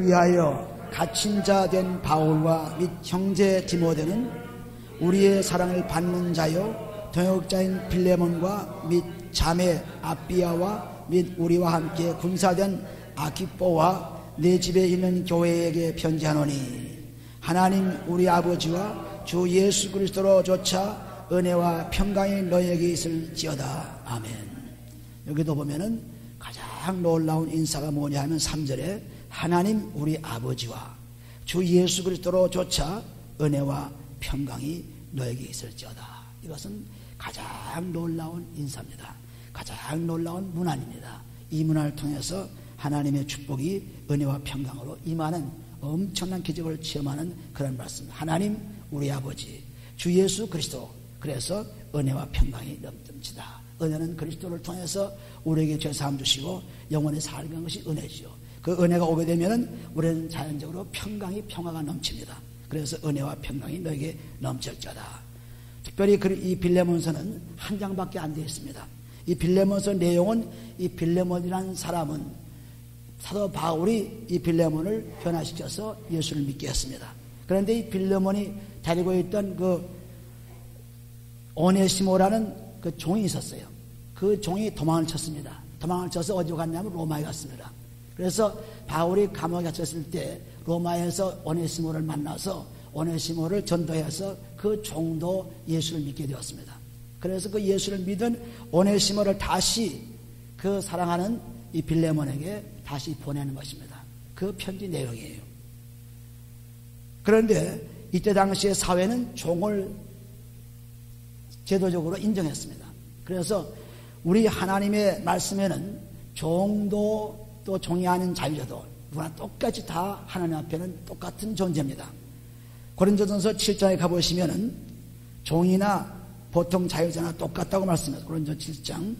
위하여 갇힌 자 된 바울과 및 형제 디모데는 우리의 사랑을 받는 자요 동역자인 빌레몬과 및 자매 아비아와 및 우리와 함께 군사된 아키뽀와 내 집에 있는 교회에게 편지하노니 하나님 우리 아버지와 주 예수 그리스도로 조차 은혜와 평강이 너에게 있을지어다. 아멘. 여기도 보면은 가장 놀라운 인사가 뭐냐 하면 3절에 하나님 우리 아버지와 주 예수 그리스도로 조차 은혜와 평강이 너에게 있을지어다. 이것은 가장 놀라운 인사입니다. 가장 놀라운 문안입니다. 이 문안을 통해서 하나님의 축복이 은혜와 평강으로 임하는 엄청난 기적을 체험하는 그런 말씀. 하나님 우리 아버지 주 예수 그리스도, 그래서 은혜와 평강이 넘칩니다. 은혜는 그리스도를 통해서 우리에게 죄사함 주시고 영원히 살게 것이 은혜지요. 그 은혜가 오게 되면 우리는 자연적으로 평화가 넘칩니다. 그래서 은혜와 평강이 너에게 넘칠지어다. 특별히 이 빌레몬서는 한 장밖에 안 되어 있습니다. 이 빌레몬서 내용은 이 빌레몬이라는 사람은 사도 바울이 이 빌레몬을 변화시켜서 예수를 믿게 했습니다. 그런데 이 빌레몬이 데리고 있던 그 오네시모라는 그 종이 있었어요. 그 종이 도망을 쳤습니다. 도망을 쳐서 어디로 갔냐면 로마에 갔습니다. 그래서 바울이 감옥에 갇혔을 때 로마에서 오네시모를 만나서 오네시모를 전도해서 그 종도 예수를 믿게 되었습니다. 그래서 그 예수를 믿은 오네시모를 다시 그 사랑하는 이 빌레몬에게 다시 보내는 것입니다. 그 편지 내용이에요. 그런데 이때 당시의 사회는 종을 제도적으로 인정했습니다. 그래서 우리 하나님의 말씀에는 종도 또 종이 아닌 자유자도 누구나 똑같이 다 하나님 앞에는 똑같은 존재입니다. 고린도전서 7장에 가보시면은 종이나 보통 자유자나 똑같다고 말씀해요. 고린도 7장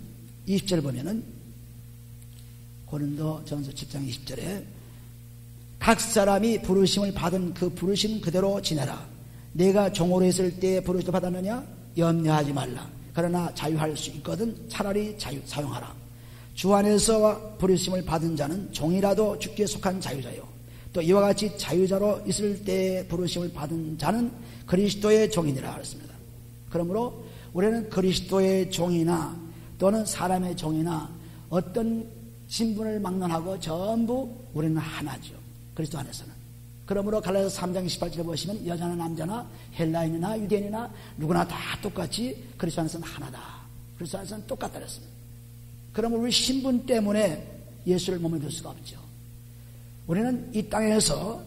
20절 보면은 고린도전서 7장 20절에 각 사람이 부르심을 받은 그 부르심 그대로 지내라. 내가 종으로 있을 때 부르심을 받았느냐? 염려하지 말라. 그러나 자유할 수 있거든 차라리 사용하라. 주 안에서 부르심을 받은 자는 종이라도 주께 속한 자유자요. 또 이와 같이 자유자로 있을 때 부르심을 받은 자는 그리스도의 종이니라 그랬습니다. 그러므로 우리는 그리스도의 종이나 또는 사람의 종이나 어떤 신분을 막론하고 전부 우리는 하나죠. 그리스도 안에서는. 그러므로 갈라디아서 3장 18절에 보시면 여자나 남자나 헬라인이나 유대인이나 누구나 다 똑같이 그리스도 안에서는 하나다. 그리스도 안에서는 똑같다 그랬습니다. 그러면 우리 신분 때문에 예수를 몸에 둘 수가 없죠. 우리는 이 땅에서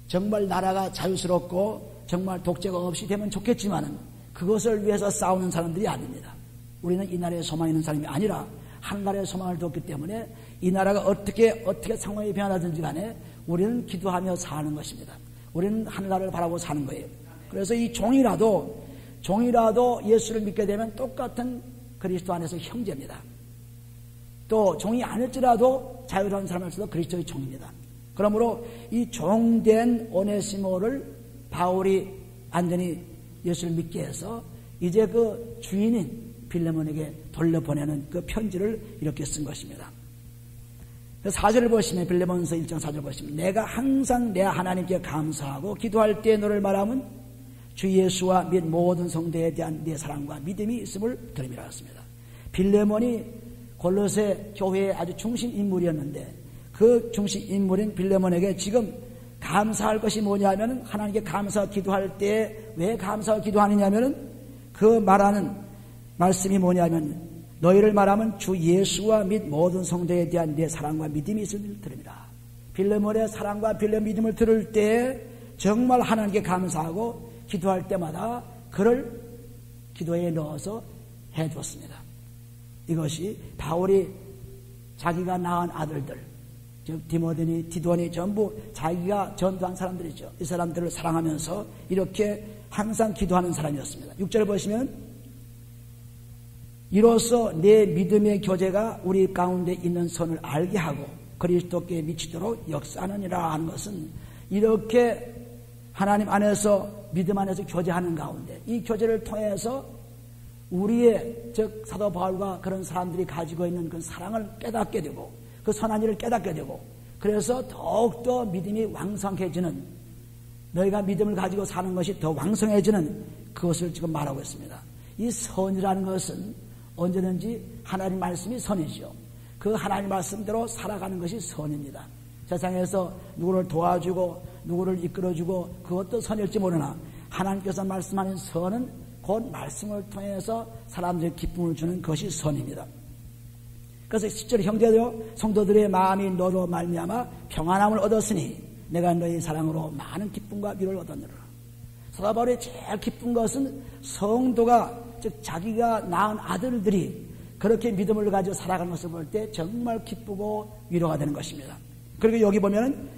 정말 나라가 자유스럽고 정말 독재가 없이 되면 좋겠지만은 그것을 위해서 싸우는 사람들이 아닙니다. 우리는 이 나라에 소망이 있는 사람이 아니라 하나님의 소망을 뒀기 때문에 이 나라가 어떻게 상황이 변하든지 간에 우리는 기도하며 사는 것입니다. 우리는 하나님을 바라보고 사는 거예요. 그래서 이 종이라도 예수를 믿게 되면 똑같은 그리스도 안에서 형제입니다. 또 종이 아닐지라도 자유로운 사람일수록 그리스도의 종입니다. 그러므로 이 종된 오네시모를 바울이 완전히 예수를 믿게 해서 이제 그 주인인 빌레몬에게 돌려보내는 그 편지를 이렇게 쓴 것입니다. 4절을 보시면 빌레몬서 1장 4절 보시면 내가 항상 내 하나님께 감사하고 기도할 때 너를 말하면 주 예수와 및 모든 성도에 대한 내 사랑과 믿음이 있음을 들음이라 했습니다. 빌레몬이 골로새 교회의 아주 중심 인물이었는데 그 중심 인물인 빌레몬에게 지금 감사할 것이 뭐냐면 하나님께 감사 기도할 때 왜 감사하고 기도하느냐면은 그 말하는 말씀이 뭐냐면 너희를 말하면 주 예수와 및 모든 성도에 대한 내 사랑과 믿음이 있음을 들읍니다. 빌레몬의 사랑과 빌레몬의 믿음을 들을 때 정말 하나님께 감사하고 기도할 때마다 그를 기도에 넣어서 해줬습니다. 이것이 바울이 자기가 낳은 아들들, 즉 디모데니 디도니 전부 자기가 전도한 사람들이죠. 이 사람들을 사랑하면서 이렇게 항상 기도하는 사람이었습니다. 6절 보시면 이로써 내 믿음의 교제가 우리 가운데 있는 선을 알게 하고 그리스도께 미치도록 역사하느니라 하는 것은 이렇게 하나님 안에서 믿음 안에서 교제하는 가운데 이 교제를 통해서 우리의 즉 사도 바울과 그런 사람들이 가지고 있는 그 사랑을 깨닫게 되고 그 선한 일을 깨닫게 되고 그래서 더욱더 믿음이 왕성해지는, 너희가 믿음을 가지고 사는 것이 더 왕성해지는 그것을 지금 말하고 있습니다. 이 선이라는 것은 언제든지 하나님 말씀이 선이죠. 그 하나님 말씀대로 살아가는 것이 선입니다. 세상에서 누구를 도와주고 누구를 이끌어주고 그것도 선일지 모르나 하나님께서 말씀하는 선은 곧 말씀을 통해서 사람들에게 기쁨을 주는 것이 선입니다. 그래서 10절 형제들여 성도들의 마음이 너로 말미암아 평안함을 얻었으니 내가 너희 사랑으로 많은 기쁨과 위로를 얻었느니라. 사도 바울이 제일 기쁜 것은 성도가, 즉 자기가 낳은 아들들이 그렇게 믿음을 가지고 살아가는 것을 볼 때 정말 기쁘고 위로가 되는 것입니다. 그리고 여기 보면은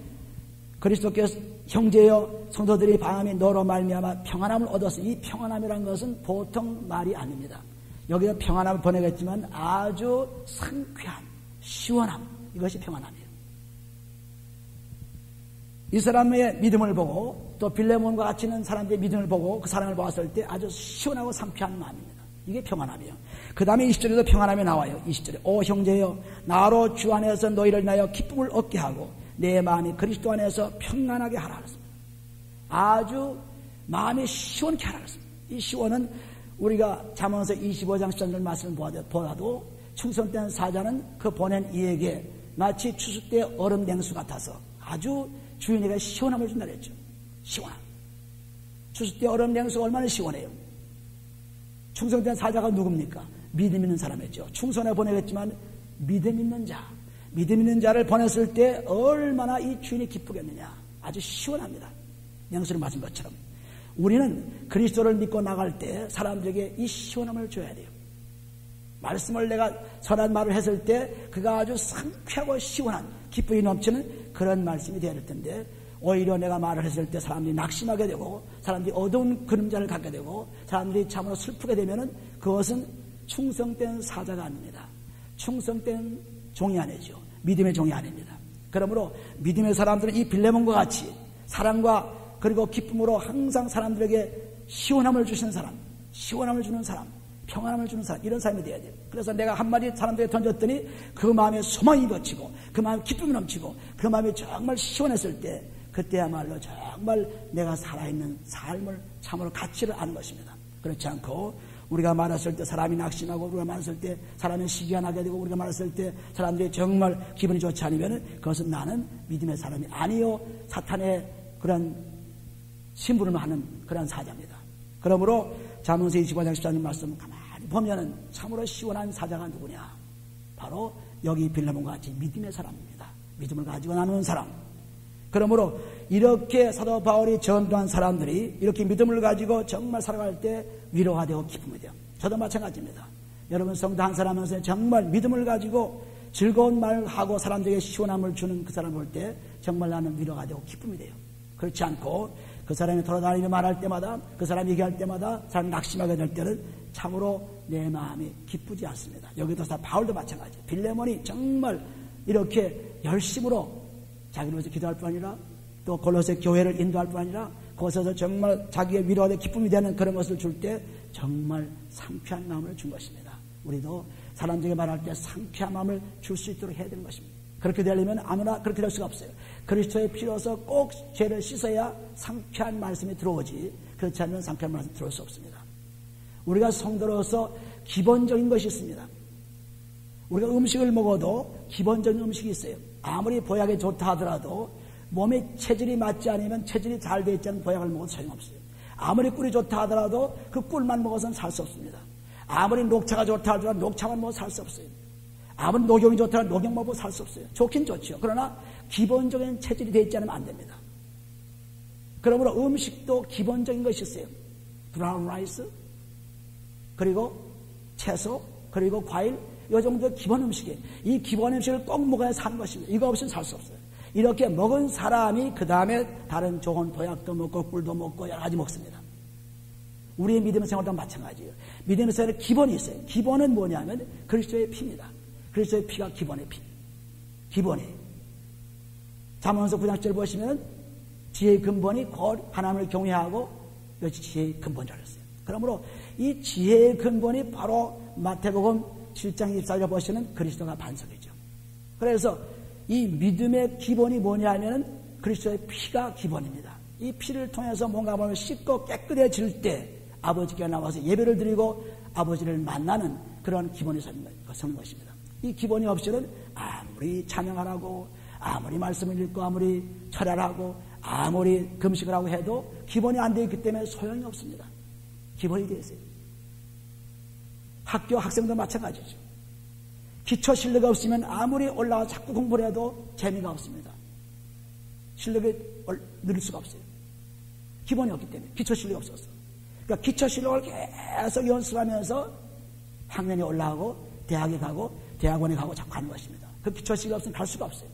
그리스도께서 형제여 성도들의 마음이 너로 말미암아 평안함을 얻었으니, 이 평안함이라는 것은 보통 말이 아닙니다. 여기서 평안함을 번역했지만 아주 상쾌한 시원함, 이것이 평안함이에요. 이 사람의 믿음을 보고 또 빌레몬과 같이 있는 사람들의 믿음을 보고 그 사랑을 보았을 때 아주 시원하고 상쾌한 마음입니다. 이게 평안함이에요. 그 다음에 20절에도 평안함이 나와요. 20절에 오 형제여 나로 주 안에서 너희를 인하여 기쁨을 얻게 하고 내 마음이 그리스도 안에서 평안하게 하라 그랬습니다. 아주 마음이 시원케 하라 그랬습니다. 이 시원은 우리가 잠언서 25장 13절 말씀을 보아도 충성된 사자는 그 보낸 이에게 마치 추수 때 얼음 냉수 같아서 아주 주인에게 시원함을 준다 그랬죠. 시원함. 추수 때 얼음 냉수가 얼마나 시원해요. 충성된 사자가 누굽니까? 믿음 있는 사람이죠. 충성에 보내겠지만 믿음 있는 자, 믿음 있는 자를 보냈을 때 얼마나 이 주인이 기쁘겠느냐. 아주 시원합니다. 냉수를 마신 것처럼. 우리는 그리스도를 믿고 나갈 때 사람들에게 이 시원함을 줘야 돼요. 말씀을 내가 선한 말을 했을 때 그가 아주 상쾌하고 시원한 기쁨이 넘치는 그런 말씀이 되어야 될 텐데, 오히려 내가 말을 했을 때 사람들이 낙심하게 되고 사람들이 어두운 그림자를 갖게 되고 사람들이 참으로 슬프게 되면은 그것은 충성된 사자가 아닙니다. 충성된 종이 아니죠. 믿음의 종이 아닙니다. 그러므로 믿음의 사람들은 이 빌레몬과 같이 사랑과 그리고 기쁨으로 항상 사람들에게 시원함을 주시는 사람, 시원함을 주는 사람, 평안함을 주는 사람, 이런 사람이 되어야 돼요. 그래서 내가 한마디 사람들에게 던졌더니 그 마음에 소망이 넘치고 그 마음에 기쁨이 넘치고 그 마음이 정말 시원했을 때 그때야말로 정말 내가 살아있는 삶을 참으로 가치를 아는 것입니다. 그렇지 않고 우리가 말했을 때 사람이 낙심하고 우리가 말했을 때 사람이 시기가 나게 되고 우리가 말했을 때 사람들이 정말 기분이 좋지 않으면 그것은 나는 믿음의 사람이 아니요 사탄의 그런 심부름을 하는 그런 사자입니다. 그러므로 잠언서 25장 14절 말씀 가만히 보면은 참으로 시원한 사자가 누구냐? 바로 여기 빌레몬과 같이 믿음의 사람입니다. 믿음을 가지고 나누는 사람. 그러므로 이렇게 사도 바울이 전도한 사람들이 이렇게 믿음을 가지고 정말 살아갈 때 위로가 되고 기쁨이 돼요. 저도 마찬가지입니다. 여러분 성도 한 사람 하면서 정말 믿음을 가지고 즐거운 말을 하고 사람들에게 시원함을 주는 그 사람을 볼 때 정말 나는 위로가 되고 기쁨이 돼요. 그렇지 않고 그 사람이 돌아다니며 말할 때마다 그 사람이 얘기할 때마다 사람이 낙심하게 될 때는 참으로 내 마음이 기쁘지 않습니다. 여기도 바울도 마찬가지예요. 빌레몬이 정말 이렇게 열심으로 자기를 위해서 기도할 뿐 아니라 또 골로새 교회를 인도할 뿐 아니라 거기서 정말 자기의 위로가 되고 기쁨이 되는 그런 것을 줄 때 정말 상쾌한 마음을 준 것입니다. 우리도 사람들에게 말할 때 상쾌한 마음을 줄 수 있도록 해야 되는 것입니다. 그렇게 되려면 아무나 그렇게 될 수가 없어요. 그리스도의 피로서 꼭 죄를 씻어야 상쾌한 말씀이 들어오지, 그렇지 않으면 상쾌한 말씀이 들어올 수 없습니다. 우리가 성도로서 기본적인 것이 있습니다. 우리가 음식을 먹어도 기본적인 음식이 있어요. 아무리 보약이 좋다 하더라도 몸에 체질이 맞지 않으면 체질이 잘 되어 있지 않은 보약을 먹어도 소용없어요. 아무리 꿀이 좋다 하더라도 그 꿀만 먹어서는 살 수 없습니다. 아무리 녹차가 좋다 하더라도 녹차만 먹어서 살 수 없어요. 아무리 녹용이 좋다 하더라도 녹용 먹어도 살 수 없어요. 좋긴 좋죠. 그러나 기본적인 체질이 되어 있지 않으면 안 됩니다. 그러므로 음식도 기본적인 것이 있어요. 브라운 라이스, 그리고 채소, 그리고 과일, 이 정도 기본 음식이에요. 이 기본 음식을 꼭 먹어야 사는 것입니다. 이거 없이는 살 수 없어요. 이렇게 먹은 사람이 그 다음에 다른 좋은 보약도 먹고 꿀도 먹고 여러 가지 먹습니다. 우리의 믿음의 생활도 마찬가지예요. 믿음의 생활에 기본이 있어요. 기본은 뭐냐면 그리스도의 피입니다. 그리스도의 피가 기본의 피. 기본이에요. 잠언서 9장 10절 보시면 지혜의 근본이 곧 하나님을 경외하고 이것이 지혜의 근본이라고 했어요. 그러므로 이 지혜의 근본이 바로 마태복음 7장 24절 보시면 그리스도가 반석이죠. 그래서 이 믿음의 기본이 뭐냐 하면 그리스도의 피가 기본입니다. 이 피를 통해서 뭔가 몸을 씻고 깨끗해질 때 아버지께 나와서 예배를 드리고 아버지를 만나는 그런 기본이 서는 것입니다. 이 기본이 없이는 아무리 찬양하라고 아무리 말씀을 읽고 아무리 철야하고 아무리 금식을 하고 해도 기본이 안 되어 있기 때문에 소용이 없습니다. 기본이 되어 있어요. 학교 학생도 마찬가지죠. 기초 실력이 없으면 아무리 올라와 자꾸 공부를 해도 재미가 없습니다. 실력이 누릴 수가 없어요. 기본이 없기 때문에 기초 실력이 없어서. 그러니까 기초 실력을 계속 연습하면서 학년이 올라가고 대학에 가고 대학원에 가고 자꾸 하는 것입니다. 그 기초 실력이 없으면 갈 수가 없어요.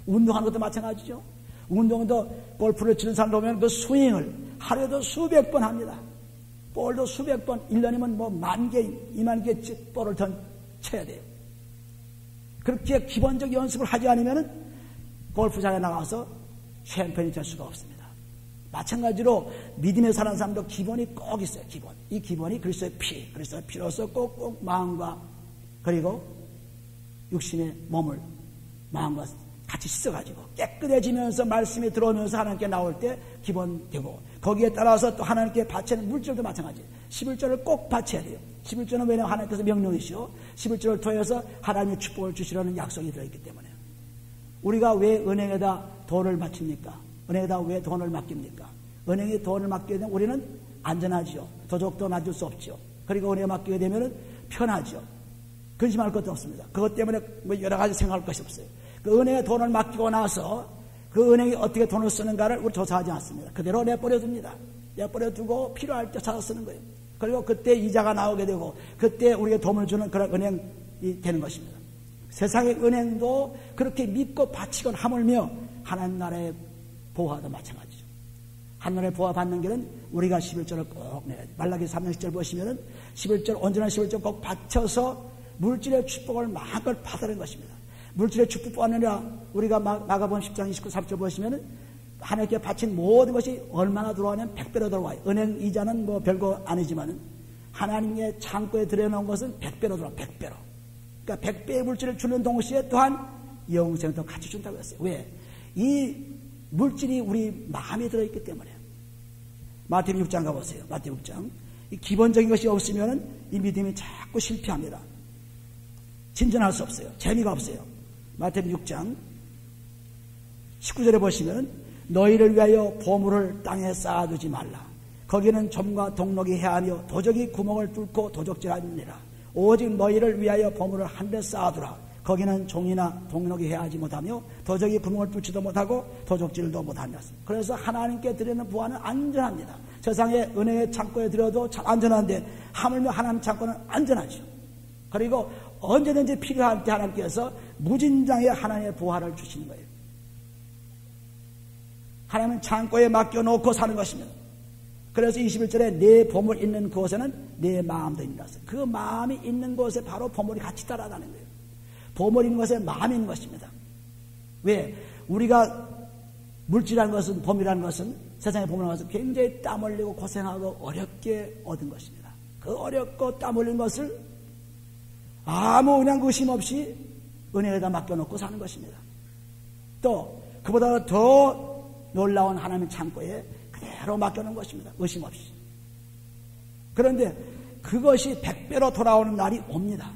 운동하는 것도 마찬가지죠. 운동도 골프를 치는 사람 보면 그 스윙을 하루에도 수백 번 합니다. 볼도 수백 번, 1년이면 뭐 10,000개, 20,000개씩 볼을 쳐야 돼요. 그렇게 기본적 연습을 하지 않으면 골프장에 나가서 챔피언이 될 수가 없습니다. 마찬가지로 믿음에 사는 사람도 기본이 꼭 있어요. 기본. 이 기본이 그리스도의 피, 그리스도의 피로서 꼭꼭 마음과 그리고 육신의 몸을 마음과 같이 씻어가지고 깨끗해지면서 말씀이 들어오면서 하나님께 나올 때 기본 되고 거기에 따라서 또 하나님께 바치는 물질도 마찬가지예요. 11조를 꼭 바쳐야 돼요. 11조는 왜냐하면 하나님께서 명령이시오. 11조를 통해서 하나님의 축복을 주시라는 약속이 들어있기 때문에 우리가 왜 은행에다 돈을 바칩니까? 은행에다 왜 돈을 맡깁니까? 은행에 돈을 맡기게 되면 우리는 안전하지요. 도적도 맞을 수 없죠. 그리고 은행에 맡기게 되면 편하죠. 근심할 것도 없습니다. 그것 때문에 뭐 여러 가지 생각할 것이 없어요. 그 은행에 돈을 맡기고 나서 그 은행이 어떻게 돈을 쓰는가를 우리 조사하지 않습니다. 그대로 내버려둡니다. 내버려두고 필요할 때 찾아 쓰는 거예요. 그리고 그때 이자가 나오게 되고 그때 우리에게 도움을 주는 그런 은행이 되는 것입니다. 세상의 은행도 그렇게 믿고 바치건 하물며 하나님 나라의 보화도 마찬가지죠. 하나님의 보화 받는 길은 우리가 11조를 꼭 내야 돼요. 말라기 3장 10절 보시면은 11절 온전한 11조 꼭 바쳐서 물질의 축복을 마음껏 받으는 것입니다. 물질의 축복뿐 아니라 우리가 마가복음 10장 29, 30절 보시면은 하나님께 바친 모든 것이 얼마나 들어오냐면 100배로 들어와요. 은행 이자는 뭐 별거 아니지만은 하나님의 창고에 들여놓은 것은 100배로 들어와요. 100배로. 그러니까 100배의 물질을 주는 동시에 또한 영생도 같이 준다고 했어요. 왜? 이 물질이 우리 마음에 들어있기 때문에. 마태복음 6장 가보세요. 마태복음 6장. 이 기본적인 것이 없으면은 이 믿음이 자꾸 실패합니다. 진전할 수 없어요. 재미가 없어요. 마태복음 6장 19절에 보시면 너희를 위하여 보물을 땅에 쌓아두지 말라. 거기는 점과 동록이 해하며 도적이 구멍을 뚫고 도적질하느니라. 오직 너희를 위하여 보물을 한 데 쌓아두라. 거기는 종이나 동록이 해하지 못하며 도적이 구멍을 뚫지도 못하고 도적질도 못하니라. 그래서 하나님께 드리는 부활은 안전합니다. 세상에 은행의 창고에 들여도 참 안전한데 하물며 하나님 창고는 안전하죠. 그리고 언제든지 필요할 때 하나님께서 무진장의 하나님의 부활을 주시는 거예요. 하나님은 창고에 맡겨놓고 사는 것입니다. 그래서 21절에 내 보물 있는 곳에는 내 마음도 있는 것을. 그 마음이 있는 곳에 바로 보물이 같이 따라가는 거예요. 보물 있는 곳에 마음이 있는 것입니다. 왜? 우리가 물질이라는 것은, 보물이라는 것은, 세상에 보물이라는 것은 굉장히 땀 흘리고 고생하고 어렵게 얻은 것입니다. 그 어렵고 땀 흘린 것을 아무 그냥 의심 없이 은혜에다 맡겨놓고 사는 것입니다. 또 그보다 더 놀라운 하나님의 창고에 그대로 맡겨놓은 것입니다. 의심 없이. 그런데 그것이 100배로 돌아오는 날이 옵니다.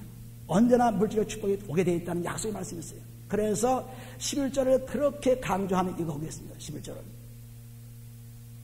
언제나 물질의 축복이 오게 되어 있다는 약속의 말씀이 있어요. 그래서 11절을 그렇게 강조하면 이거 오겠습니다. 11절을.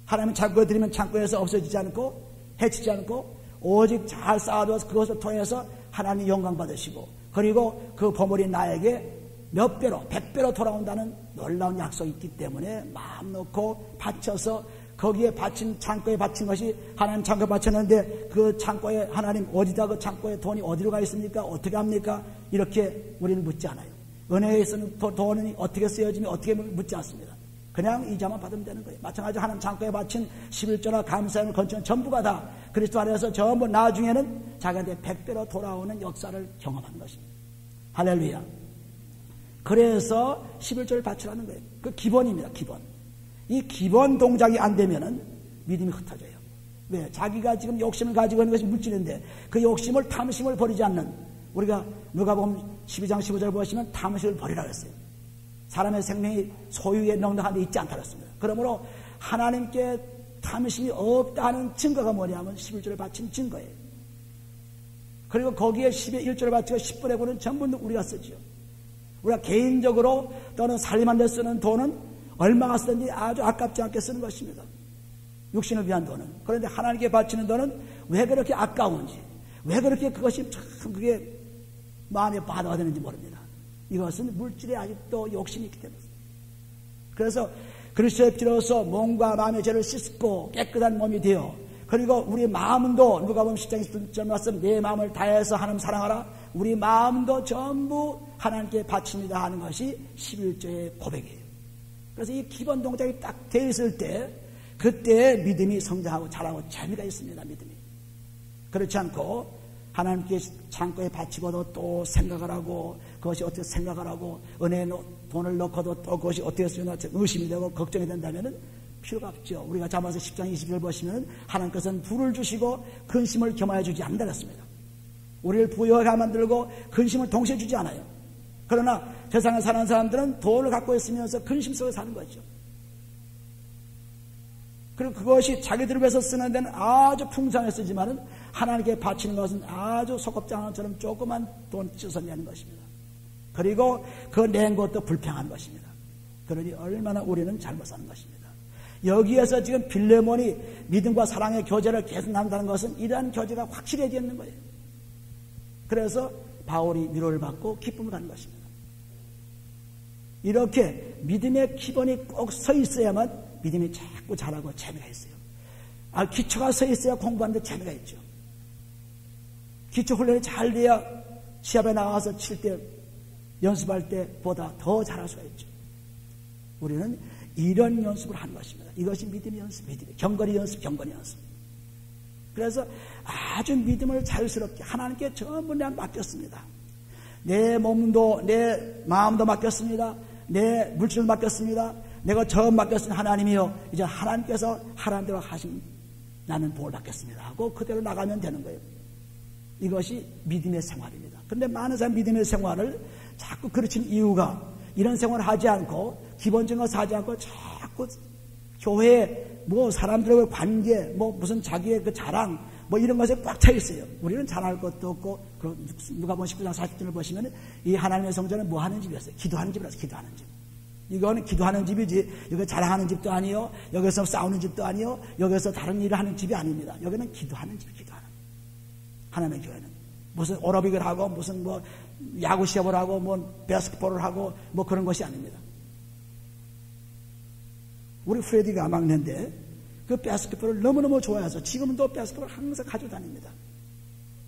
하나님 창고에 드리면 창고에서 없어지지 않고 해치지 않고 오직 잘 쌓아두어서 그것을 통해서 하나님 영광 받으시고 그리고 그 보물이 나에게 몇 배로 100배로 돌아온다는 놀라운 약속이 있기 때문에 마음 놓고 바쳐서 거기에 바친 창고에 바친 것이 하나님 창고에 바쳤는데 그 창고에 하나님 어디다 그 창고에 돈이 어디로 가 있습니까? 어떻게 합니까? 이렇게 우리는 묻지 않아요. 은혜에 있는 돈이 어떻게 쓰여지며 어떻게 묻지 않습니다. 그냥 이자만 받으면 되는 거예요. 마찬가지로 하나님 창고에 바친 11조나 감사함을 건축한 전부가 다 그리스도 안에서 전부 나중에는 자기한테 100배로 돌아오는 역사를 경험하는 것입니다. 할렐루야. 그래서 11조를 바치라는 거예요. 그 기본입니다. 기본. 이 기본 동작이 안 되면은 믿음이 흩어져요. 왜? 자기가 지금 욕심을 가지고 있는 것이 물질인데 그 욕심을 탐심을 버리지 않는 우리가 누가복음 12장 15절 보시면 탐식을 버리라 그랬어요. 사람의 생명이 소유에 넉넉한 데 있지 않다 그랬습니다. 그러므로 하나님께 탐심이 없다 하는 증거가 뭐냐면 11조를 바친 증거예요. 그리고 거기에 10의 1조를 바치고 10분의 9는 전부 우리가 쓰죠. 우리가 개인적으로 또는 살림하는 데 쓰는 돈은 얼마가 쓰든지 아주 아깝지 않게 쓰는 것입니다. 육신을 위한 돈은. 그런데 하나님께 바치는 돈은 왜 그렇게 아까운지, 왜 그렇게 그것이 참 그게 마음에 바다가 되는지 모릅니다. 이것은 물질에 아직도 욕심이 있기 때문입니다. 그래서 그리스도의 피로서 몸과 마음의 죄를 씻고 깨끗한 몸이 되어, 그리고 우리 마음도 누가복음 10장 10절 말씀, 내 마음을 다해서 하나님 사랑하라. 우리 마음도 전부 하나님께 바칩니다 하는 것이 11조의 고백이에요. 그래서 이 기본 동작이 딱 되어 있을 때 그때 믿음이 성장하고 자라고 재미가 있습니다. 믿음이. 그렇지 않고 하나님께 창고에 바치고도 또 생각을 하고, 그것이 어떻게 생각을 하고, 은혜에 돈을 넣고도 또 그것이 어떻게 쓰나 의심이 되고 걱정이 된다면 필요가 없죠. 우리가 잠언서 10장 20절 보시면 하나님께서는 부를 주시고 근심을 겸하여 주지 않는다 그랬습니다. 우리를 부유하게 만들고 근심을 동시에 주지 않아요. 그러나 세상에 사는 사람들은 돈을 갖고 있으면서 근심 속에 사는 거죠. 그리고 그것이 자기들을 위해서 쓰는 데는 아주 풍성하게 쓰지만은 하나님께 바치는 것은 아주 소꿉장처럼 조그만 돈 찢어내는 것입니다. 그리고 그 낸 것도 불평한 것입니다. 그러니 얼마나 우리는 잘못 사는 것입니다. 여기에서 지금 빌레몬이 믿음과 사랑의 교제를 계속 나눈다는 것은 이러한 교제가 확실해져 있는 거예요. 그래서 바울이 위로를 받고 기쁨을 갖는 것입니다. 이렇게 믿음의 기본이 꼭 서 있어야만 믿음이 자꾸 자라고 재미가 있어요. 기초가 서 있어야 공부하는데 재미가 있죠. 기초 훈련이 잘 돼야 시합에 나가서 칠 때, 연습할 때보다 더 잘할 수가 있죠. 우리는 이런 연습을 하는 것입니다. 이것이 믿음의 연습, 믿음의 경건의 연습, 경건의 연습. 그래서 아주 믿음을 자유스럽게 하나님께 전부 내가 맡겼습니다. 내 몸도 내 마음도 맡겼습니다. 내 물질을 맡겼습니다. 내가 처음 맡겼으니 하나님이요, 이제 하나님께서 하라는 대로 하신 나는 복을 받겠습니다 하고 그대로 나가면 되는 거예요. 이것이 믿음의 생활입니다. 그런데 많은 사람 믿음의 생활을 자꾸 그르친 이유가 이런 생활을 하지 않고 기본적인 것을 하지 않고 자꾸 교회 뭐 사람들과의 관계 뭐 무슨 자기의 그 자랑 뭐 이런 것에 꽉 차 있어요. 우리는 자랑할 것도 없고, 누가복음 19장 40절을 보시면 이 하나님의 성전은 뭐 하는 집이었어요? 기도하는 집이라서 기도하는 집. 이거는 기도하는 집이지 여기 자랑하는 집도 아니요, 여기서 싸우는 집도 아니요, 여기서 다른 일을 하는 집이 아닙니다. 여기는 기도하는 집, 기도하는. 하나님의 교회는 무슨 오러빅을 하고 무슨 뭐 야구 시합을 하고 뭐 배스켓볼을 하고 뭐 그런 것이 아닙니다. 우리 프레디가 막내인데 그 배스켓볼을 너무너무 좋아해서 지금은 또 배스켓볼을 항상 가지고 다닙니다.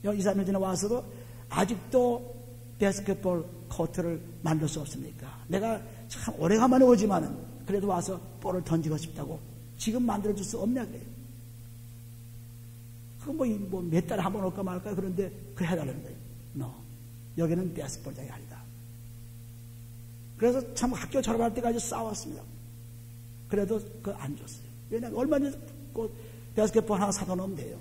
2, 3년 전에 와서도 아직도 배스켓볼 코트를 만들 수 없습니까? 내가 참 오래간만에 오지만은 그래도 와서 볼을 던지고 싶다고 지금 만들어줄 수 없냐 그래요. 뭐 몇 달에 한 번 올까 말까 그런데 그 해달라는 거예요. No. 여기는 배스켓볼장이 아니다. 그래서 참 학교 졸업할 때까지 싸웠습니다. 그래도 그거 안 줬어요. 왜냐하면 얼마든지 배스켓볼 하나 사다 놓으면 돼요.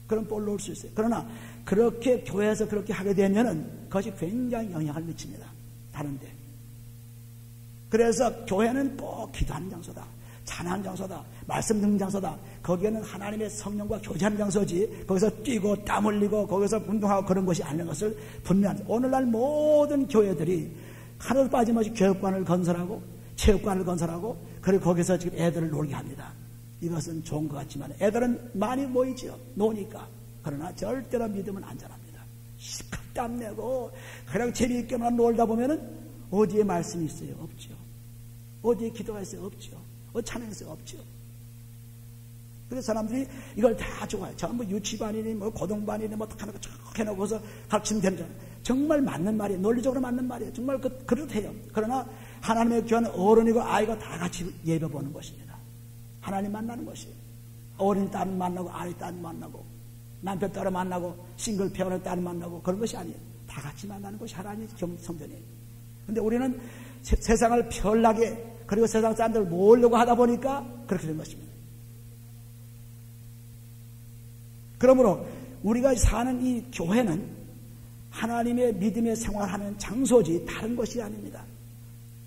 그런 볼 놓을 수 있어요. 그러나 그렇게 교회에서 그렇게 하게 되면은 그것이 굉장히 영향을 미칩니다. 다른데. 그래서 교회는 꼭 기도하는 장소다. 찬양하는 장소다. 말씀 듣는 장소다. 거기에는 하나님의 성령과 교제하는 장소지 거기서 뛰고 땀 흘리고 거기서 운동하고 그런 것이 아닌 것을 분명히 오늘날 모든 교회들이 하나도 빠짐없이 교육관을 건설하고 체육관을 건설하고 그리고 거기서 지금 애들을 놀게 합니다. 이것은 좋은 것 같지만 애들은 많이 모이죠. 노니까. 그러나 절대로 믿음은 안 자랍니다. 시컷 땀내고 그냥 재미있게만 놀다 보면은 어디에 말씀이 있어요? 없죠. 어디에 기도가 있어요? 없죠. 어디 찬양이 있어요? 없죠. 그래서 사람들이 이걸 다 좋아해요. 전부 유치반이니 뭐 고등반이니 뭐 하나 쭉 해놓고서 가르치면 되는 줄 알아요. 정말 맞는 말이에요. 논리적으로 맞는 말이에요. 정말 그렇대요. 그러나 하나님의 교회는 어른이고 아이가 다 같이 예배 보는 것입니다. 하나님 만나는 것이에요. 어린이 딸 만나고 아이 딸 만나고 남편 딸을 만나고 싱글 페어의 딸을 만나고 그런 것이 아니에요. 다 같이 만나는 것이 하나님의 성전이에요. 그런데 우리는 세상을 편하게 그리고 세상 사람들을 모으려고 하다 보니까 그렇게 된 것입니다. 그러므로 우리가 사는 이 교회는 하나님의 믿음의 생활하는 장소지 다른 것이 아닙니다.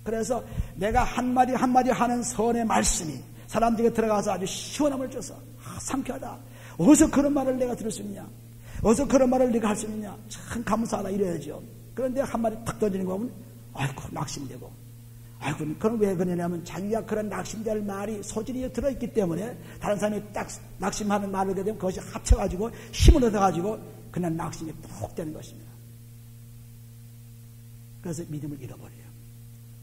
그래서 내가 한마디 한마디 하는 선의 말씀이 사람들에게 들어가서 아주 시원함을 줘서 상쾌하다. 어디서 그런 말을 내가 들을 수 있냐? 어디서 그런 말을 네가 할 수 있냐? 참 감사하다 이래야죠. 그런데 한마디 탁 던지는 거 보면 아이고 낙심되고, 아이고 그건 왜 그러냐면 자기가 그런 낙심될 말이 소질이 들어있기 때문에 다른 사람이 딱 낙심하는 말을 하게 되면 그것이 합쳐가지고 힘을 얻어가지고 그냥 낙심이 푹 되는 것입니다. 그래서 믿음을 잃어버려요.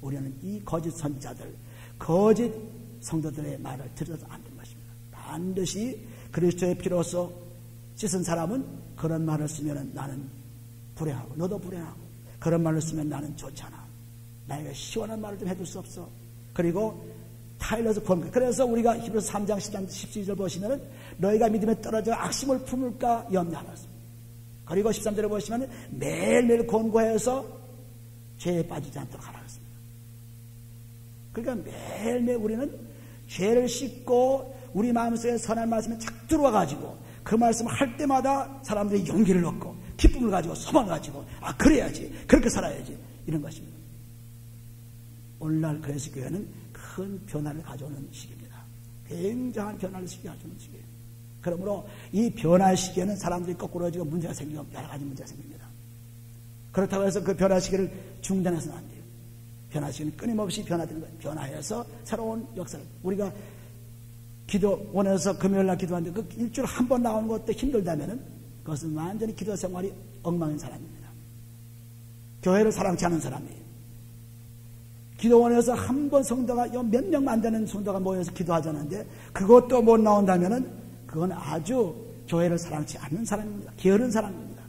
우리는 이 거짓 선지자들, 거짓 성도들의 말을 들어서 안 되는 것입니다. 반드시 그리스도의 피로서 씻은 사람은 그런 말을 쓰면 나는 불행하고 너도 불행하고, 그런 말을 쓰면 나는 좋잖아. 나에게 시원한 말을 좀 해줄 수 없어. 그리고 타일러서 봅니다. 그래서 우리가 히브리서 3장 12절 보시면은 너희가 믿음에 떨어져 악심을 품을까 염려하였습니다. 그리고 13절에 보시면 매일매일 권고해서 죄에 빠지지 않도록 하라 했습니다. 그러니까 매일매일 우리는 죄를 씻고 우리 마음속에 선한 말씀이 착 들어와가지고 그 말씀을 할 때마다 사람들이 용기를 얻고 기쁨을 가지고 소망을 가지고 그래야지, 그렇게 살아야지, 이런 것입니다. 오늘날 그래서 교회는 큰 변화를 가져오는 시기입니다. 굉장한 변화를 가져오는 시기예요. 그러므로 이 변화 시기에는 사람들이 거꾸로지고 문제가 생기고 여러 가지 문제가 생깁니다. 그렇다고 해서 그 변화 시기를 중단해서는 안 돼요. 변화 시기는 끊임없이 변화되는 거예요. 변화해서 새로운 역사를, 우리가 기도원에서 금요일날 기도하는데 그 일주일에 한 번 나오는 것도 힘들다면은 그것은 완전히 기도 생활이 엉망인 사람입니다. 교회를 사랑치 않은 사람이에요. 기도원에서 한 번 성도가 몇 명만 되는 성도가 모여서 기도하자는데 그것도 못 나온다면은 그건 아주 교회를 사랑치 않는 사람입니다. 게으른 사람입니다.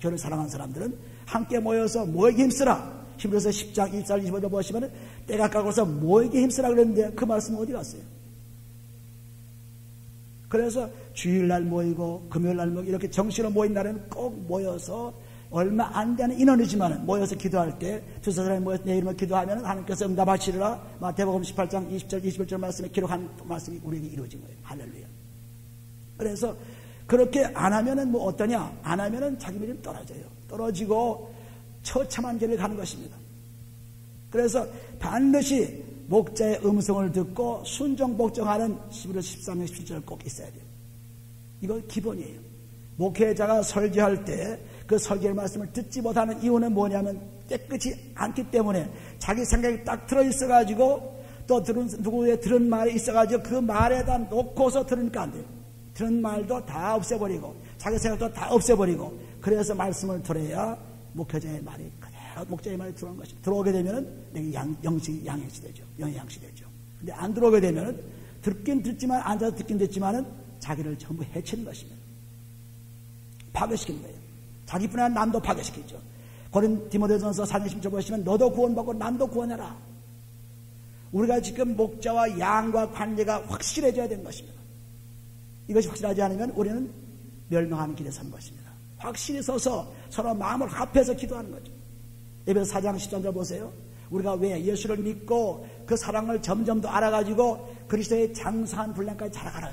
교회를 사랑하는 사람들은 함께 모여서 뭐에게 힘쓰라. 히브리서 10장 24절 25절 보시면 때가 가고서 뭐에게 힘쓰라 그랬는데 그 말씀은 어디 갔어요? 그래서 주일날 모이고 금요일날 모이고 이렇게 정식으로 모인 날에는 꼭 모여서 얼마 안 되는 인원이지만 모여서 기도할 때 두세 사람이 모여서 내 이름을 기도하면 하나님께서 응답하시리라. 마태복음 18장 20절 21절 말씀에 기록한 말씀이 우리에게 이루어진 거예요. 할렐루야. 그래서 그렇게 안 하면은 뭐 어떠냐? 안 하면은 자기 믿음이 떨어져요. 떨어지고 처참한 길을 가는 것입니다. 그래서 반드시 목자의 음성을 듣고 순종 복종하는 히브리서 13장 17절 꼭 있어야 돼요. 이거 기본이에요. 목회자가 설교할 때 그 설교의 말씀을 듣지 못하는 이유는 뭐냐면 깨끗이 않기 때문에 자기 생각이 딱 들어있어가지고 또 누구의 들은 말이 있어가지고 그 말에다 놓고서 들으니까 안 돼요. 들은 말도 다 없애버리고 자기 생각도 다 없애버리고 그래서 말씀을 들어야 목회자의 말이 그대로 목자의 말이 들어오는 것입니다. 들어오게 되면은 영식이 양행시 되죠. 영양시 되죠. 근데 안 들어오게 되면은 듣긴 듣지만 앉아서 듣긴 듣지만은 자기를 전부 해치는 것입니다. 파괴시키는 거예요. 자기뿐 아니라 남도 파괴시키죠. 디모데전서 4장 10절 보시면 너도 구원받고 남도 구원해라. 우리가 지금 목자와 양과 관계가 확실해져야 되는 것입니다. 이것이 확실하지 않으면 우리는 멸망하는 길에 서는 것입니다. 확실히 서서 서로 마음을 합해서 기도하는 거죠. 에베소 4장 13절 보세요. 우리가 왜 예수를 믿고 그 사랑을 점점 더 알아가지고 그리스도의 장사한 분량까지 자라가라.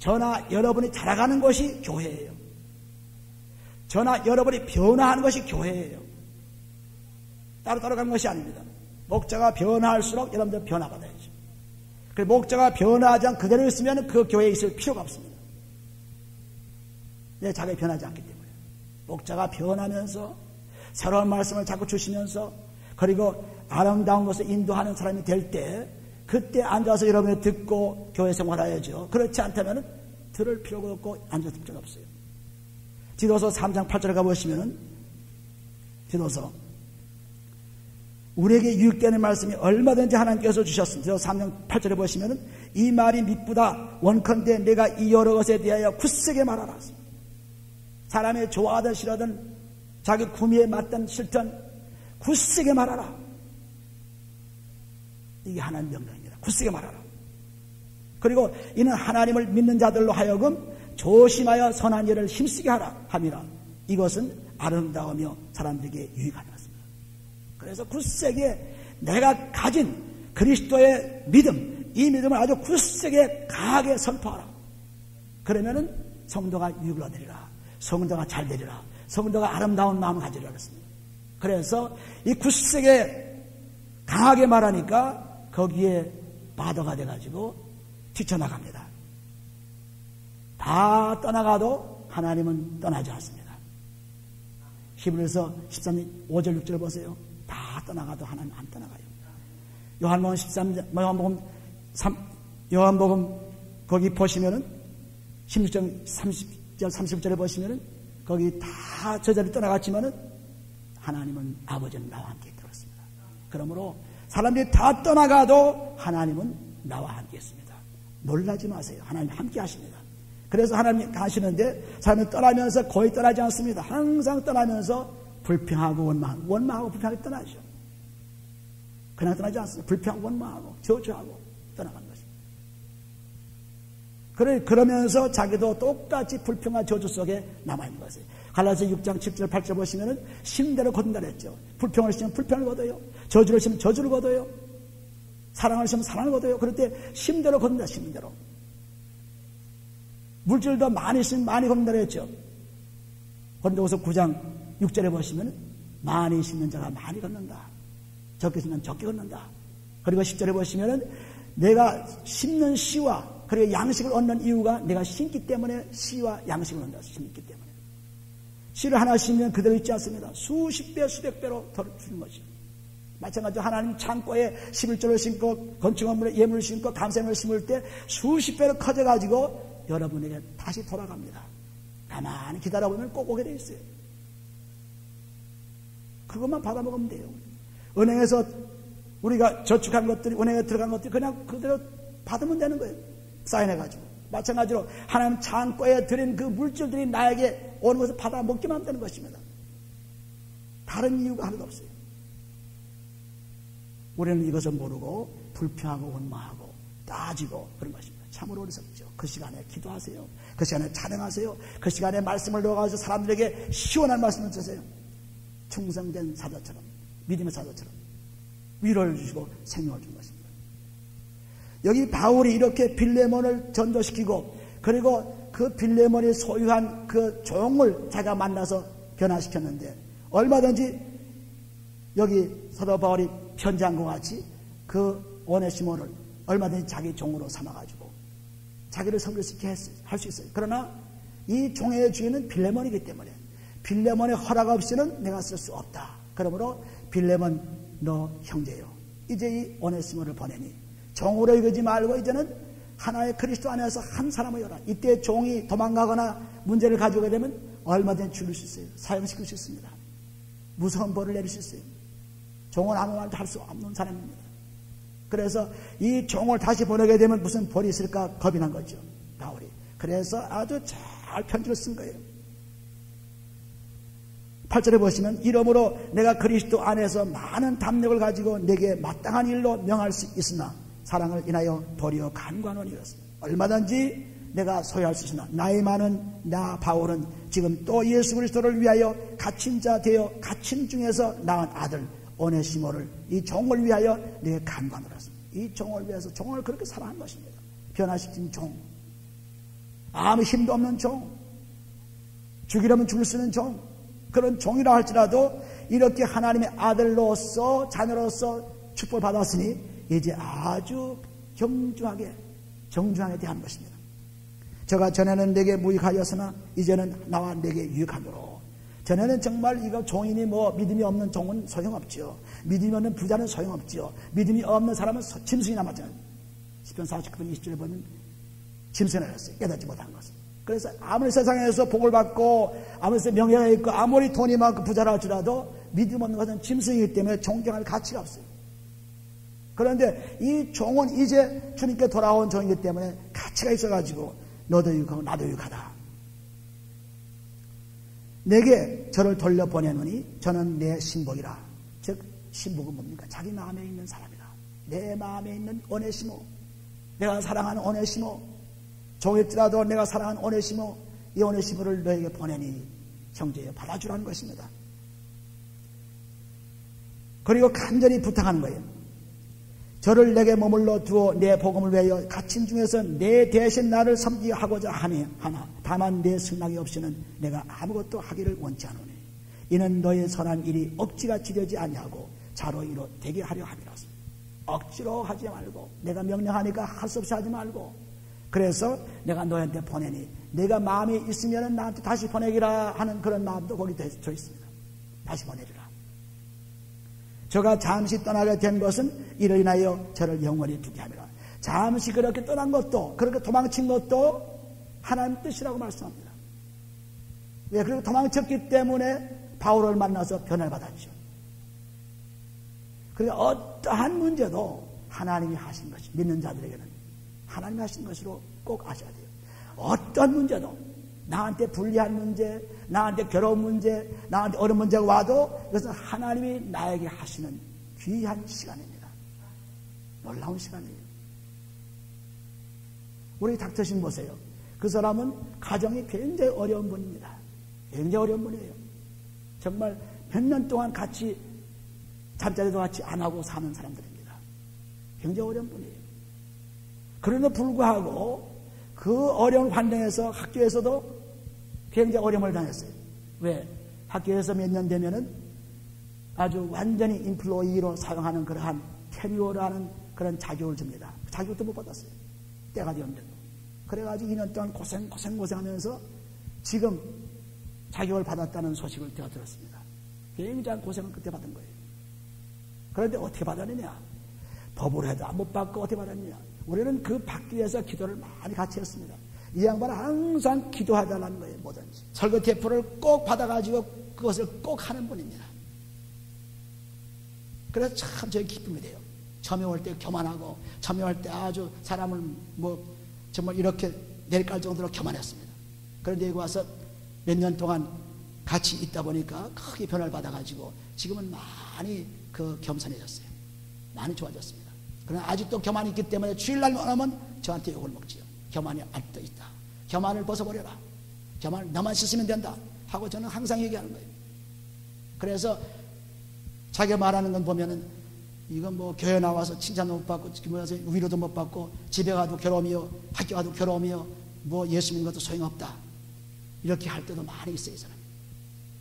저나 여러분이 자라가는 것이 교회예요. 저나 여러분이 변화하는 것이 교회예요. 따로 가는 것이 아닙니다. 목자가 변화할수록 여러분들 변화받아야죠. 그리고 목자가 변화하지 않고 그대로 있으면 그 교회에 있을 필요가 없습니다. 내 자기가 변하지 않기 때문에. 목자가 변하면서 새로운 말씀을 자꾸 주시면서 그리고 아름다운 것을 인도하는 사람이 될 때 그때 앉아서 여러분이 듣고 교회 생활해야죠. 그렇지 않다면 들을 필요가 없고 앉아서 듣을 필요가 없어요. 디도서 3장 8절에 가보시면 디도서 우리에게 유익되는 말씀이 얼마든지 하나님께서 주셨습니다. 디도서 3장 8절에 보시면 이 말이 미쁘다 원컨대 내가 이 여러 것에 대하여 굳세게 말하라. 사람이 좋아하든 싫어하든 자기 구미에 맞든 싫든 굳세게 말하라. 이게 하나님 명령입니다. 굳세게 말하라. 그리고 이는 하나님을 믿는 자들로 하여금 조심하여 선한 일을 힘쓰게 하라 함이라. 이것은 아름다우며 사람들에게 유익한 것입니다. 그래서 굳세게 내가 가진 그리스도의 믿음, 이 믿음을 아주 굳세게 강하게 선포하라. 그러면은 성도가 유익을 얻으리라. 성도가 잘 되리라. 성도가 아름다운 마음을 가지려고 했습니다. 그래서 이 굳세게 강하게 말하니까 거기에 바더가 돼가지고 뛰쳐나갑니다. 다 떠나가도 하나님은 떠나지 않습니다. 히브리서 13장 5절 6절 보세요. 다 떠나가도 하나님 안 떠나가요. 요한복음 13장 요한복음 거기 보시면은 16장 30절 30절에 보시면은 거기 다 저자리 떠나갔지만은 하나님은 아버지는 나와 함께 있었습니다. 그러므로 사람들이 다 떠나가도 하나님은 나와 함께 있습니다. 놀라지 마세요. 하나님 함께 하십니다. 그래서 하나님 가시는데 사람이 떠나면서 거의 떠나지 않습니다. 항상 떠나면서 불평하고 원망하고 불평하게 떠나죠. 그냥 떠나지 않습니다. 불평하고 원망하고 저주하고 떠나가는 것입니다. 그러면서 자기도 똑같이 불평과 저주 속에 남아있는 것이에요. 갈라디아 6장 7절 8절 보시면은 심대로 거둔다 그랬죠. 불평을 심으면 불평을 거둬요. 저주를 심으면 저주를 거둬요. 사랑을 심으면 사랑을 거둬요. 그럴 때 심대로 거둔다. 심대로. 물질도 많이 심으면 많이 거둔다 그랬죠. 고린도후서 9장 6절에 보시면 많이 심는 자가 많이 걷는다. 적게 심는 적게 걷는다. 그리고 10절에 보시면은 내가 심는 씨와 그리고 양식을 얻는 이유가 내가 심기 때문에 씨와 양식을 얻는다. 심기 때문에. 씨를 하나 심으면 그대로 있지 않습니다. 수십 배, 수백 배로 더 주는 것이죠. 마찬가지로 하나님 창고에 11조를 심고 건축원물에 예물을 심고 감사함을 심을 때 수십 배로 커져가지고 여러분에게 다시 돌아갑니다. 가만히 기다려보면 꼭 오게 돼 있어요. 그것만 받아먹으면 돼요. 은행에서 우리가 저축한 것들이 은행에 들어간 것들이 그냥 그대로 받으면 되는 거예요. 사인해가지고. 마찬가지로 하나님 창고에 들인 그 물질들이 나에게 오는 것을 받아 먹기만 하면 되는 것입니다. 다른 이유가 하나도 없어요. 우리는 이것을 모르고 불평하고 원망하고 따지고 그런 것입니다. 참으로 어리석죠. 그 시간에 기도하세요. 그 시간에 찬양하세요. 그 시간에 말씀을 넣어가지고 사람들에게 시원한 말씀을 주세요. 충성된 사자처럼 믿음의 사자처럼 위로를 주시고 생명을 준 것입니다. 여기 바울이 이렇게 빌레몬을 전도시키고 그리고 그 빌레몬이 소유한 그 종을 자기가 만나서 변화시켰는데 얼마든지 여기 사도 바울이 편지한 것 같이 그 오네시모를 얼마든지 자기 종으로 삼아가지고 자기를 섬길시키게 할 수 있어요. 그러나 이 종의 주인은 빌레몬이기 때문에 빌레몬의 허락 없이는 내가 쓸 수 없다. 그러므로 빌레몬 너 형제요. 이제 이 오네시모를 보내니 종으로 여기지 말고 이제는 하나의 그리스도 안에서 한 사람을 여라. 이때 종이 도망가거나 문제를 가져오게 되면 얼마든지 죽일 수 있어요. 사형시킬 수 있습니다. 무서운 벌을 내릴 수 있어요. 종은 아무 말도 할 수 없는 사람입니다. 그래서 이 종을 다시 보내게 되면 무슨 벌이 있을까 겁이 난 거죠. 바울이. 그래서 아주 잘 편지를 쓴 거예요. 8절에 보시면 이러므로 내가 그리스도 안에서 많은 담력을 가지고 내게 마땅한 일로 명할 수 있으나 사랑을 인하여 도리어 간과하노니였습니다. 얼마든지 내가 소유할 수 있으나 나이 많은 나 바울은 지금 또 예수 그리스도를 위하여 갇힌 자 되어 갇힌 중에서 낳은 아들 오네시모를 이 종을 위하여 내게 간과하노라습니다. 이 종을 위해서 종을 그렇게 사랑한 것입니다. 변화시킨 종, 아무 힘도 없는 종, 죽이려면 죽을 수 있는 종, 그런 종이라 할지라도 이렇게 하나님의 아들로서 자녀로서 축복을 받았으니 이제 아주 정중하게 대한 것입니다. 저가 전에는 내게 무익하였으나 이제는 나와 내게 유익하므로. 전에는 정말 이거 종이니 뭐 믿음이 없는 종은 소용없지요. 믿음이 없는 부자는 소용없지요. 믿음이 없는 사람은 짐승이 남았잖아요. 시편 49편 20절에 보면 짐승이 나왔어요. 깨닫지 못한 것은. 그래서 아무리 세상에서 복을 받고 아무리 명예가 있고 아무리 돈이 많고 부자라 할지라도 믿음 없는 것은 짐승이기 때문에 존경할 가치가 없어요. 그런데 이 종은 이제 주님께 돌아온 종이기 때문에 가치가 있어가지고 너도 유익하고 나도 유익하다. 내게 저를 돌려보내노니 저는 내 신복이라. 즉 신복은 뭡니까? 자기 마음에 있는 사람이다. 내 마음에 있는 오네시모, 내가 사랑하는 오네시모, 종일지라도 내가 사랑하는 오네시모, 이 오네시모를 너에게 보내니 형제여 받아주라는 것입니다. 그리고 간절히 부탁하는 거예요. 저를 내게 머물러 두어 내 복음을 위하여 갇힌 중에서 내 대신 나를 섬기하고자 하나 다만 내 승낙이 없이는 내가 아무것도 하기를 원치 않으니 이는 너의 선한 일이 억지같이 되지 아니하고 자로 이로 되게 하려 함이라서. 억지로 하지 말고 내가 명령하니까 할 수 없이 하지 말고, 그래서 내가 너한테 보내니 내가 마음이 있으면 나한테 다시 보내기라 하는 그런 마음도 거기 들어 있습니다. 다시 보내리라. 저가 잠시 떠나게 된 것은 이를 인하여 저를 영원히 두게 함이라. 잠시 그렇게 떠난 것도, 그렇게 도망친 것도 하나님 뜻이라고 말씀합니다. 왜? 그리고 도망쳤기 때문에 바울을 만나서 변화를 받았죠. 그러니까 어떠한 문제도 하나님이 하신 것이, 믿는 자들에게는 하나님이 하신 것으로 꼭 아셔야 돼요. 어떤 문제도, 나한테 불리한 문제, 나한테 괴로운 문제, 나한테 어려운 문제가 와도 이것은 하나님이 나에게 하시는 귀한 시간입니다. 놀라운 시간이에요. 우리 닥터신 보세요. 그 사람은 가정이 굉장히 어려운 분입니다. 굉장히 어려운 분이에요. 정말 몇 년 동안 같이 잠자리도 같이 안 하고 사는 사람들입니다. 굉장히 어려운 분이에요. 그럼에도 불구하고 그 어려운 환경에서 학교에서도 굉장히 어려움을 당했어요. 왜? 학교에서 몇 년 되면은 아주 완전히 인플로이로 사용하는 그러한 테리오라는 그런 자격을 줍니다. 자격도 못 받았어요. 때가 되었는데도. 그래가지고 2년 동안 고생하면서 지금 자격을 받았다는 소식을 제가 들었습니다. 굉장히 고생을 그때 받은 거예요. 그런데 어떻게 받았느냐? 법으로 해도 못 받고 어떻게 받았느냐? 우리는 그 받기 위해서 기도를 많이 같이 했습니다. 이 양반은 항상 기도하달라는 거예요. 뭐든지. 설교 대표를 꼭 받아가지고 그것을 꼭 하는 분입니다. 그래서 참 저희 기쁨이 돼요. 처음에 올 때 교만하고, 처음에 올 때 아주 사람을 정말 이렇게 내리깔 정도로 교만했습니다. 그런데 여기 와서 몇 년 동안 같이 있다 보니까 크게 변화를 받아가지고 지금은 많이 겸손해졌어요. 많이 좋아졌습니다. 그러나 아직도 교만이 있기 때문에 주일날만 하면 저한테 욕을 먹지요. 교만이 아직도 있다. 교만을 벗어버려라. 교만을 너만 씻으면 된다 하고 저는 항상 얘기하는 거예요. 그래서 자기가 말하는 건 보면은 이건 교회 나와서 칭찬도 못 받고 위로도 못 받고 집에 가도 괴로움이요, 학교 가도 괴로움이요, 예수 믿는 것도 소용없다, 이렇게 할 때도 많이 있어요, 이 사람이.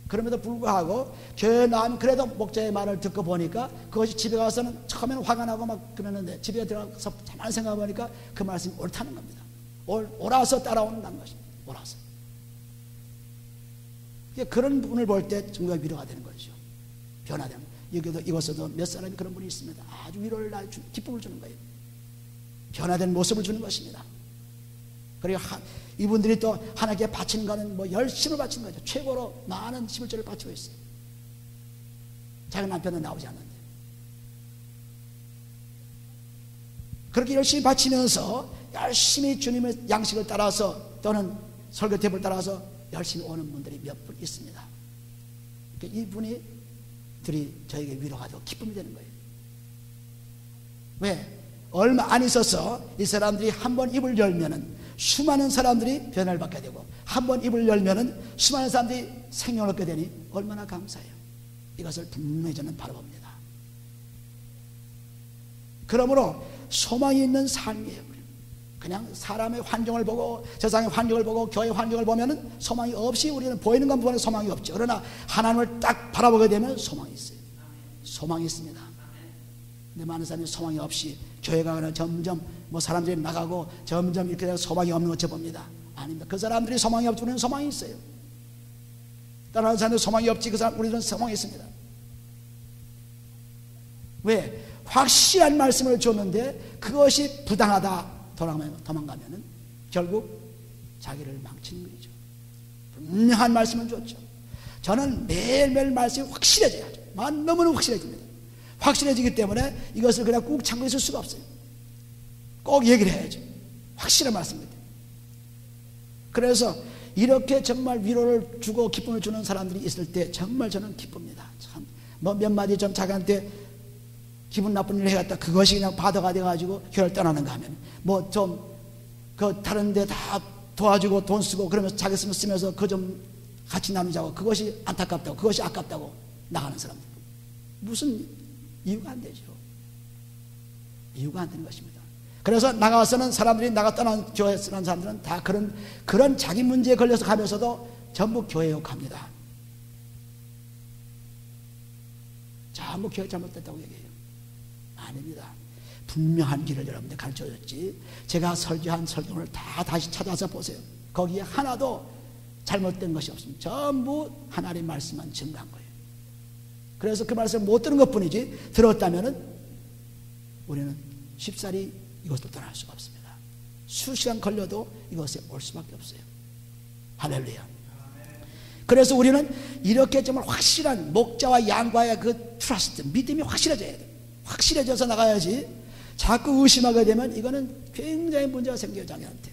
그럼에도 불구하고 교회 나오면 그래도 목자의 말을 듣고 보니까 그것이 집에 가서는 처음에는 화가 나고 막 그러는데 집에 들어가서 가만히 생각해 보니까 그 말씀이 옳다는 겁니다. 옳아서 따라온다는 것입니다. 옳아서. 그런 분을 볼 때 정말 위로가 되는 거죠. 변화되는 거예요. 이곳에도 몇 사람이 그런 분이 있습니다. 아주 위로를 기쁨을 주는 거예요. 변화된 모습을 주는 것입니다. 그리고 이분들이 또 하나님께 바치는 거는 열심을 바치는 거죠. 최고로 많은 11조를 바치고 있어요. 자기 남편은 나오지 않는데. 그렇게 열심히 바치면서 열심히 주님의 양식을 따라서 또는 설교 탭을 따라서 열심히 오는 분들이 몇 분 있습니다. 이분이 저에게 위로가 되고 기쁨이 되는 거예요. 왜? 얼마 안 있어서 이 사람들이 한번 입을 열면은 수많은 사람들이 변화를 받게 되고, 한번 입을 열면은 수많은 사람들이 생명을 얻게 되니 얼마나 감사해요. 이것을 분명히 저는 바라봅니다. 그러므로 소망이 있는 삶이에요. 그냥 사람의 환경을 보고, 세상의 환경을 보고, 교회의 환경을 보면은 소망이 없이 우리는 보이는 건 보면 소망이 없죠. 그러나 하나님을 딱 바라보게 되면 소망이 있어요. 소망이 있습니다. 근데 많은 사람이 소망이 없이 교회 가면 점점 사람들이 나가고 점점 이렇게 돼서 소망이 없는 것처럼 봅니다. 아닙니다. 그 사람들이 소망이 없지 우리는 소망이 있어요. 다른 사람들은 소망이 없지 우리는 소망이 있습니다. 왜? 확실한 말씀을 줬는데 그것이 부당하다 도망가면은 결국 자기를 망치는 거죠. 분명한 말씀을 줬죠. 저는 매일매일 말씀이 확실해져야죠. 너무너무 확실해집니다. 확실해지기 때문에 이것을 그냥 꾹 참고 있을 수가 없어요. 꼭 얘기를 해야죠. 확실한 말씀입니다. 그래서 이렇게 정말 위로를 주고 기쁨을 주는 사람들이 있을 때 정말 저는 기쁩니다. 참 몇 마디 좀 자기한테 기분 나쁜 일을 해갔다 그것이 그냥 바다가 돼가지고 교회를 떠나는가 하면 다른 데 다 도와주고 돈 쓰고 그러면서 자기 쓰면서 그거 좀 같이 나누자고, 그것이 안타깝다고, 그것이 아깝다고 나가는 사람들 무슨 이유가 안 되죠. 이유가 안 되는 것입니다. 그래서 나가서는 사람들이 나가 떠난 교회에 떠난 사람들은 다 그런 자기 문제에 걸려서 가면서도 전부 교회 욕합니다. 전부 교회 잘못됐다고 얘기해요. 아닙니다. 분명한 길을 여러분들 가르쳐줬지. 제가 설교한 설교를 다 다시 찾아서 보세요. 거기에 하나도 잘못된 것이 없습니다. 전부 하나님 말씀만 증거한 거예요. 그래서 그 말씀을 못 들은 것 뿐이지, 들었다면은 우리는 쉽사리 이것을 떠날 수가 없습니다. 수시간 걸려도 이것에 올 수밖에 없어요. 할렐루야. 그래서 우리는 이렇게 정말 확실한 목자와 양과의 그 트러스트, 믿음이 확실해져야 돼요. 확실해져서 나가야지. 자꾸 의심하게 되면 이거는 굉장히 문제가 생겨요. 자기한테.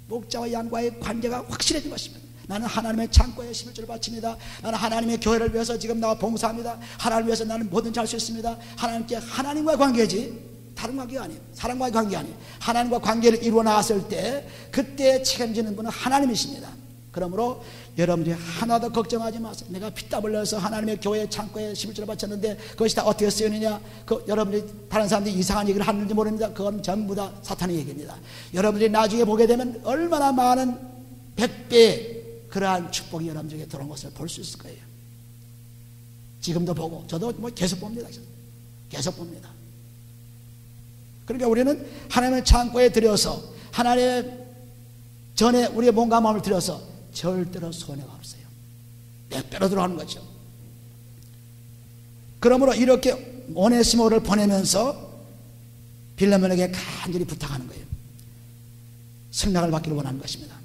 목자와 양과의 관계가 확실해진 것입니다. 나는 하나님의 창고에 11조를 바칩니다. 나는 하나님의 교회를 위해서 지금 나와 봉사합니다. 하나님을 위해서 나는 뭐든지 할 수 있습니다. 하나님께, 하나님과의 관계지 다른 관계가 아니에요. 사람과의 관계 아니에요. 하나님과 관계를 이루어 나갔을 때 그때 책임지는 분은 하나님이십니다. 그러므로 여러분들이 하나도 걱정하지 마세요. 내가 피땀 흘려서 하나님의 교회 창고에 11조를 바쳤는데 그것이 다 어떻게 쓰였느냐, 여러분들이 다른 사람들이 이상한 얘기를 하는지 모릅니다. 그건 전부 다 사탄의 얘기입니다. 여러분들이 나중에 보게 되면 얼마나 많은 100배의 그러한 축복이 여러분들에게 들어온 것을 볼 수 있을 거예요. 지금도 보고 저도 뭐 계속 봅니다. 계속 봅니다. 그러니까 우리는 하나님의 창고에 들여서 하나님의 전에 우리의 몸과 마음을 들여서 절대로 손해가 없어요. 몇 배로 들어가는 거죠. 그러므로 이렇게 오네시모를 보내면서 빌레몬에게 간절히 부탁하는 거예요. 승낙을 받기를 원하는 것입니다.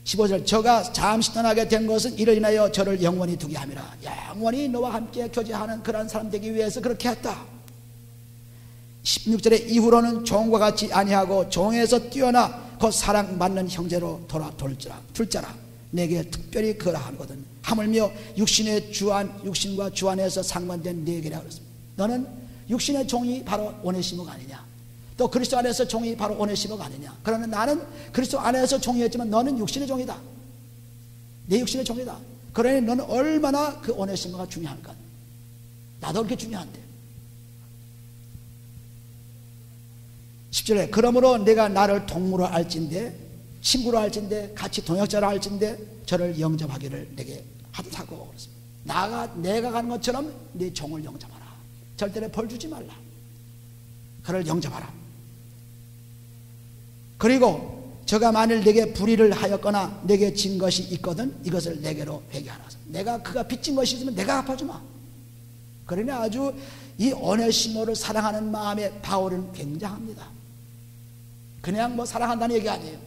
15절, 저가 잠시 떠나게 된 것은 이를 인하여 저를 영원히 두게 함이라. 영원히 너와 함께 교제하는 그런 사람 되기 위해서 그렇게 했다. 16절에 이후로는 종과 같이 아니하고 종에서 뛰어나 곧 사랑받는 형제로 둘자라. 내게 특별히 그라 하거든. 하물며 육신과 주안에서 상관된 네게라 그랬습니다. 너는 육신의 종이 바로 오네시모가 아니냐, 또 그리스도 안에서 종이 바로 오네시모가 아니냐. 그러나 나는 그리스도 안에서 종이었지만 너는 육신의 종이다. 내 육신의 종이다. 그러니 너는 얼마나 그 오네시모가 중요한가. 나도 그렇게 중요한데. 10절에 그러므로 내가 나를 동무로 알진대, 친구로 알진대, 같이 동역자로 알진대 저를 영접하기를 내게 하고 그랬습니다. 내가 가는 것처럼 네 종을 영접하라. 절대로 벌 주지 말라. 그를 영접하라. 그리고 저가 만일 내게 불의를 하였거나 내게 진 것이 있거든 이것을 내게로 회개하라. 내가 그가 빚진 것이 있으면 내가 갚아주마. 그러니 아주 이 오네시모를 사랑하는 마음에 바울은 굉장합니다. 그냥 뭐 사랑한다는 얘기 아니에요.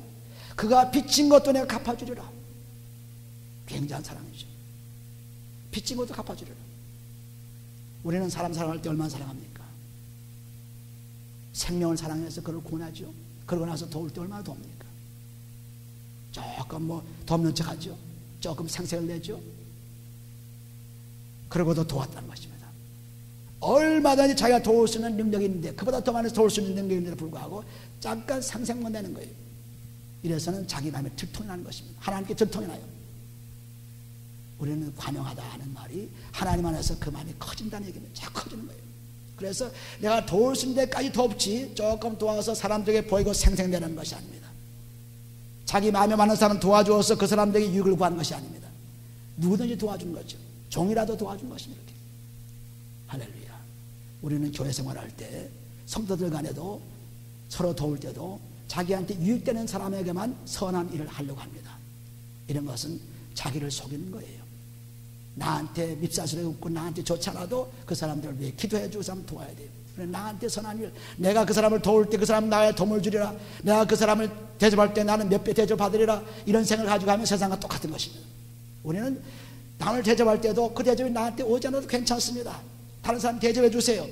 그가 빚진 것도 내가 갚아주리라. 굉장한 사랑이죠. 빚진 것도 갚아주리라. 우리는 사람 사랑할 때 얼마나 사랑합니까? 생명을 사랑해서 그를 구원하죠. 그러고 나서 도울 때 얼마나 돕니까? 조금 뭐 돕는 척 하죠. 조금 생색을 내죠. 그러고도 도왔다는 것입니다. 얼마든지 자기가 도울 수 있는 능력이 있는데, 그보다 더 많이 도울 수 있는 능력이 있는데도 불구하고 잠깐 생색만 내는 거예요. 이래서는 자기 마음에 들통이 나는 것입니다. 하나님께 들통이 나요. 우리는 관용하다 하는 말이 하나님 안에서 그 마음이 커진다는 얘기입니다. 자꾸 커지는 거예요. 그래서 내가 도울 수 있는 데까지 돕지 조금 도와서 사람들에게 보이고 생색내는 것이 아닙니다. 자기 마음에 맞는 사람 도와주어서 그 사람들에게 유익을 구하는 것이 아닙니다. 누구든지 도와주는 거죠. 종이라도 도와주는 것입니다. 이렇게. 할렐루야. 우리는 교회 생활할 때 성도들 간에도 서로 도울 때도 자기한테 유익되는 사람에게만 선한 일을 하려고 합니다. 이런 것은 자기를 속이는 거예요. 나한테 밉사스레 웃고 나한테 좋지 않아도 그 사람들을 위해 기도해 주고 사람 도와야 돼요. 나한테 선한 일, 내가 그 사람을 도울 때 그 사람 나의 도움을 주리라, 내가 그 사람을 대접할 때 나는 몇 배 대접 받으리라, 이런 생각을 가지고 하면 세상과 똑같은 것입니다. 우리는 남을 대접할 때도 그 대접이 나한테 오지 않아도 괜찮습니다. 다른 사람 대접해 주세요.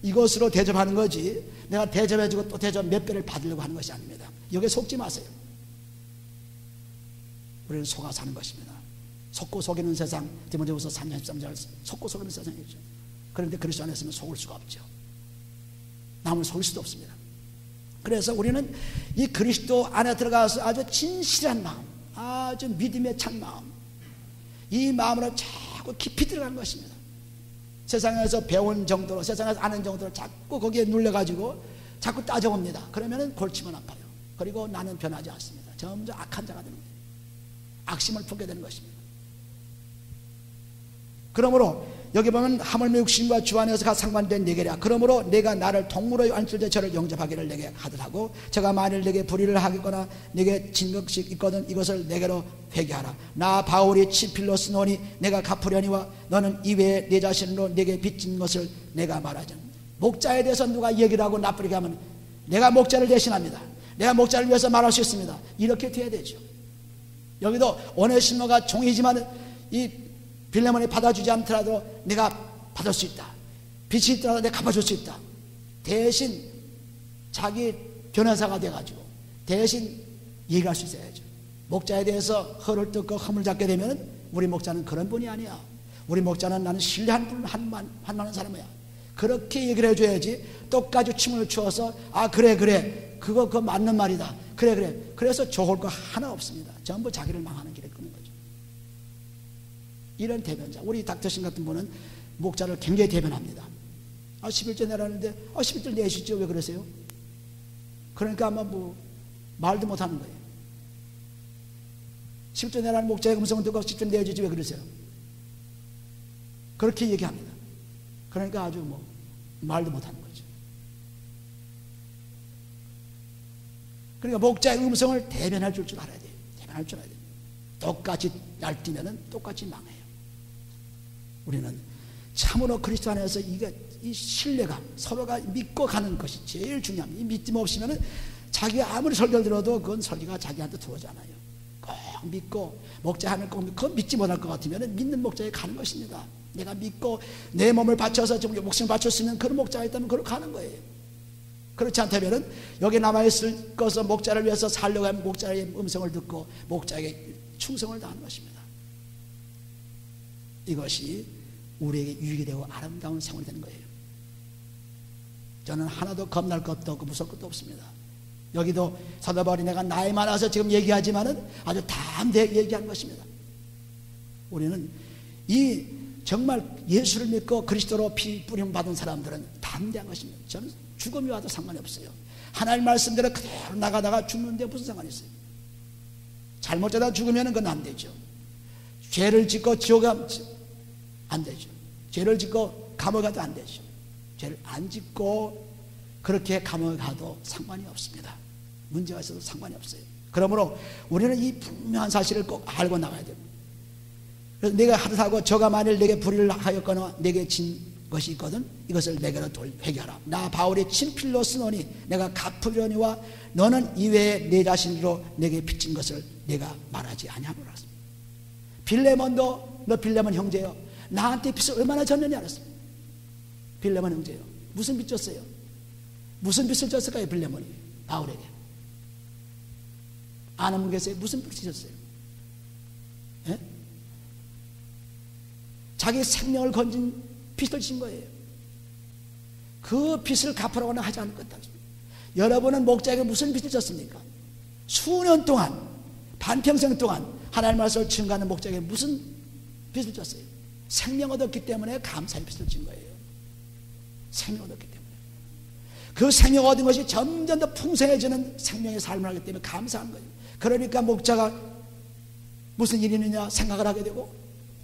이것으로 대접하는 거지 내가 대접해 주고 또 대접 몇 배를 받으려고 하는 것이 아닙니다. 여기에 속지 마세요. 우리는 속아 사는 것입니다. 속고 속이는 세상, 디모데후서 3장 13절 속고 속이는 세상이죠. 그런데 그리스도 안에 있으면 속을 수가 없죠. 남을 속일 수도 없습니다. 그래서 우리는 이 그리스도 안에 들어가서 아주 진실한 마음, 아주 믿음에 찬 마음, 이 마음으로 자꾸 깊이 들어가는 것입니다. 세상에서 배운 정도로, 세상에서 아는 정도로 자꾸 거기에 눌려가지고 자꾸 따져옵니다. 그러면은 골치만 아파요. 그리고 나는 변하지 않습니다. 점점 악한 자가 되는 거예요. 악심을 품게 되는 것입니다. 그러므로 여기 보면 하물며 육신과 주 안에서 상관된 내게라. 그러므로 내가 나를 동물의 안쓸 때 저를 영접하기를 내게 하더라고. 제가 만일 내게 불의를 하겠거나 내게 진 것이 있거든 이것을 내게로 회개하라. 나 바울이 친필로 쓰노니 내가 갚으려니와 너는 이외에 내 자신으로 내게 빚진 것을 내가 말하지. 목자에 대해서 누가 얘기를 하고 나쁘게 하면 내가 목자를 대신합니다. 내가 목자를 위해서 말할 수 있습니다. 이렇게 돼야 되죠. 여기도 오네시모가 종이지만 이 빌레몬이 받아주지 않더라도 내가 받을 수 있다. 빚이 있더라도 내가 갚아줄 수 있다. 대신 자기 변호사가 돼가지고 대신 얘기할 수 있어야죠. 목자에 대해서 허를 뜯고 허물 잡게 되면 우리 목자는 그런 분이 아니야. 우리 목자는 나는 신뢰한 분 한만한 사람이야. 그렇게 얘기를 해줘야지. 똑같이 춤을 추어서 아 그래 그거 맞는 말이다. 그래 그래서 좋을 거 하나 없습니다. 전부 자기를 망하는 길에 끄는 거죠. 이런 대변자, 우리 닥터신 같은 분은 목자를 굉장히 대변합니다. 11절 내라는데 11절 내시죠. 왜 그러세요? 그러니까 아마 말도 못하는 거예요. 11절 내라는 목자의 음성을 듣고 10절 내주지 왜 그러세요? 그렇게 얘기합니다. 그러니까 아주 말도 못하는 거죠. 그러니까 목자의 음성을 대변할 줄 알아야 돼요. 대변할 줄 알아야 돼요. 똑같이 날뛰면은 똑같이 망해요. 우리는 참으로 그리스도 안에서 이 신뢰감, 서로가 믿고 가는 것이 제일 중요합니다. 이 믿음 없으면은 자기가 아무리 설교를 들어도 그건 설교가 자기한테 들어오지 않아요. 꼭 믿고 목자 하면 꼭 그건 믿지 못할 것 같으면은 믿는 목자에 가는 것입니다. 내가 믿고 내 몸을 바쳐서 좀 목숨을 바칠 수 있는 그런 목자가 있다면 그걸 가는 거예요. 그렇지 않다면은 여기 남아있을 것을 목자를 위해서 살려고 하면 목자의 음성을 듣고 목자에게 충성을 다하는 것입니다. 이것이 우리에게 유익이 되고 아름다운 생활이 되는 거예요. 저는 하나도 겁날 것도 없고 무서울 것도 없습니다. 여기도 사도 바울이 내가 나이 많아서 지금 얘기하지만은 아주 담대하게 얘기하는 것입니다. 우리는 이 정말 예수를 믿고 그리스도로 피 뿌림 받은 사람들은 담대한 것입니다. 저는 죽음이 와도 상관이 없어요. 하나님 말씀대로 그대로 나가다가 죽는데 무슨 상관이 있어요? 잘못하다 죽으면 그건 안 되죠. 죄를 짓고 지옥에 안 되죠. 죄를 짓고 감옥에 가도 안 되죠. 죄를 안 짓고 그렇게 감옥에 가도 상관이 없습니다. 문제가 있어도 상관이 없어요. 그러므로 우리는 이 분명한 사실을 꼭 알고 나가야 됩니다. 그래서 내가 하듯하고 저가 만일 내게 불의를 하였거나 내게 진 것이 있거든 이것을 내게로 회개하라. 나 바울이 친필로 쓰노니 내가 갚으려니와 너는 이외에 내 자신으로 내게 빚진 것을 내가 말하지 아니하노라. 빌레몬도 너 빌레몬 형제요. 나한테 빚을 얼마나 졌느냐 알았습니다. 빌레몬 형제요. 무슨 빚 졌어요? 무슨 빚을 졌을까요? 빌레몬이 바울에게. 아는 분 계세요? 무슨 빚을 졌어요? 예? 자기 생명을 건진 빚을 진 거예요. 그 빚을 갚으라고는 하지 않을 것 같습니다. 여러분은 목자에게 무슨 빚을 졌습니까? 수년 동안, 반평생 동안 하나님 말씀을 증거하는 목자에게 무슨 빚을 졌어요? 생명 얻었기 때문에 감사의 빚을 진 거예요. 생명 얻었기 때문에. 그 생명 얻은 것이 점점 더 풍성해지는 생명의 삶을 하기 때문에 감사한 거예요. 그러니까 목자가 무슨 일이 있느냐 생각을 하게 되고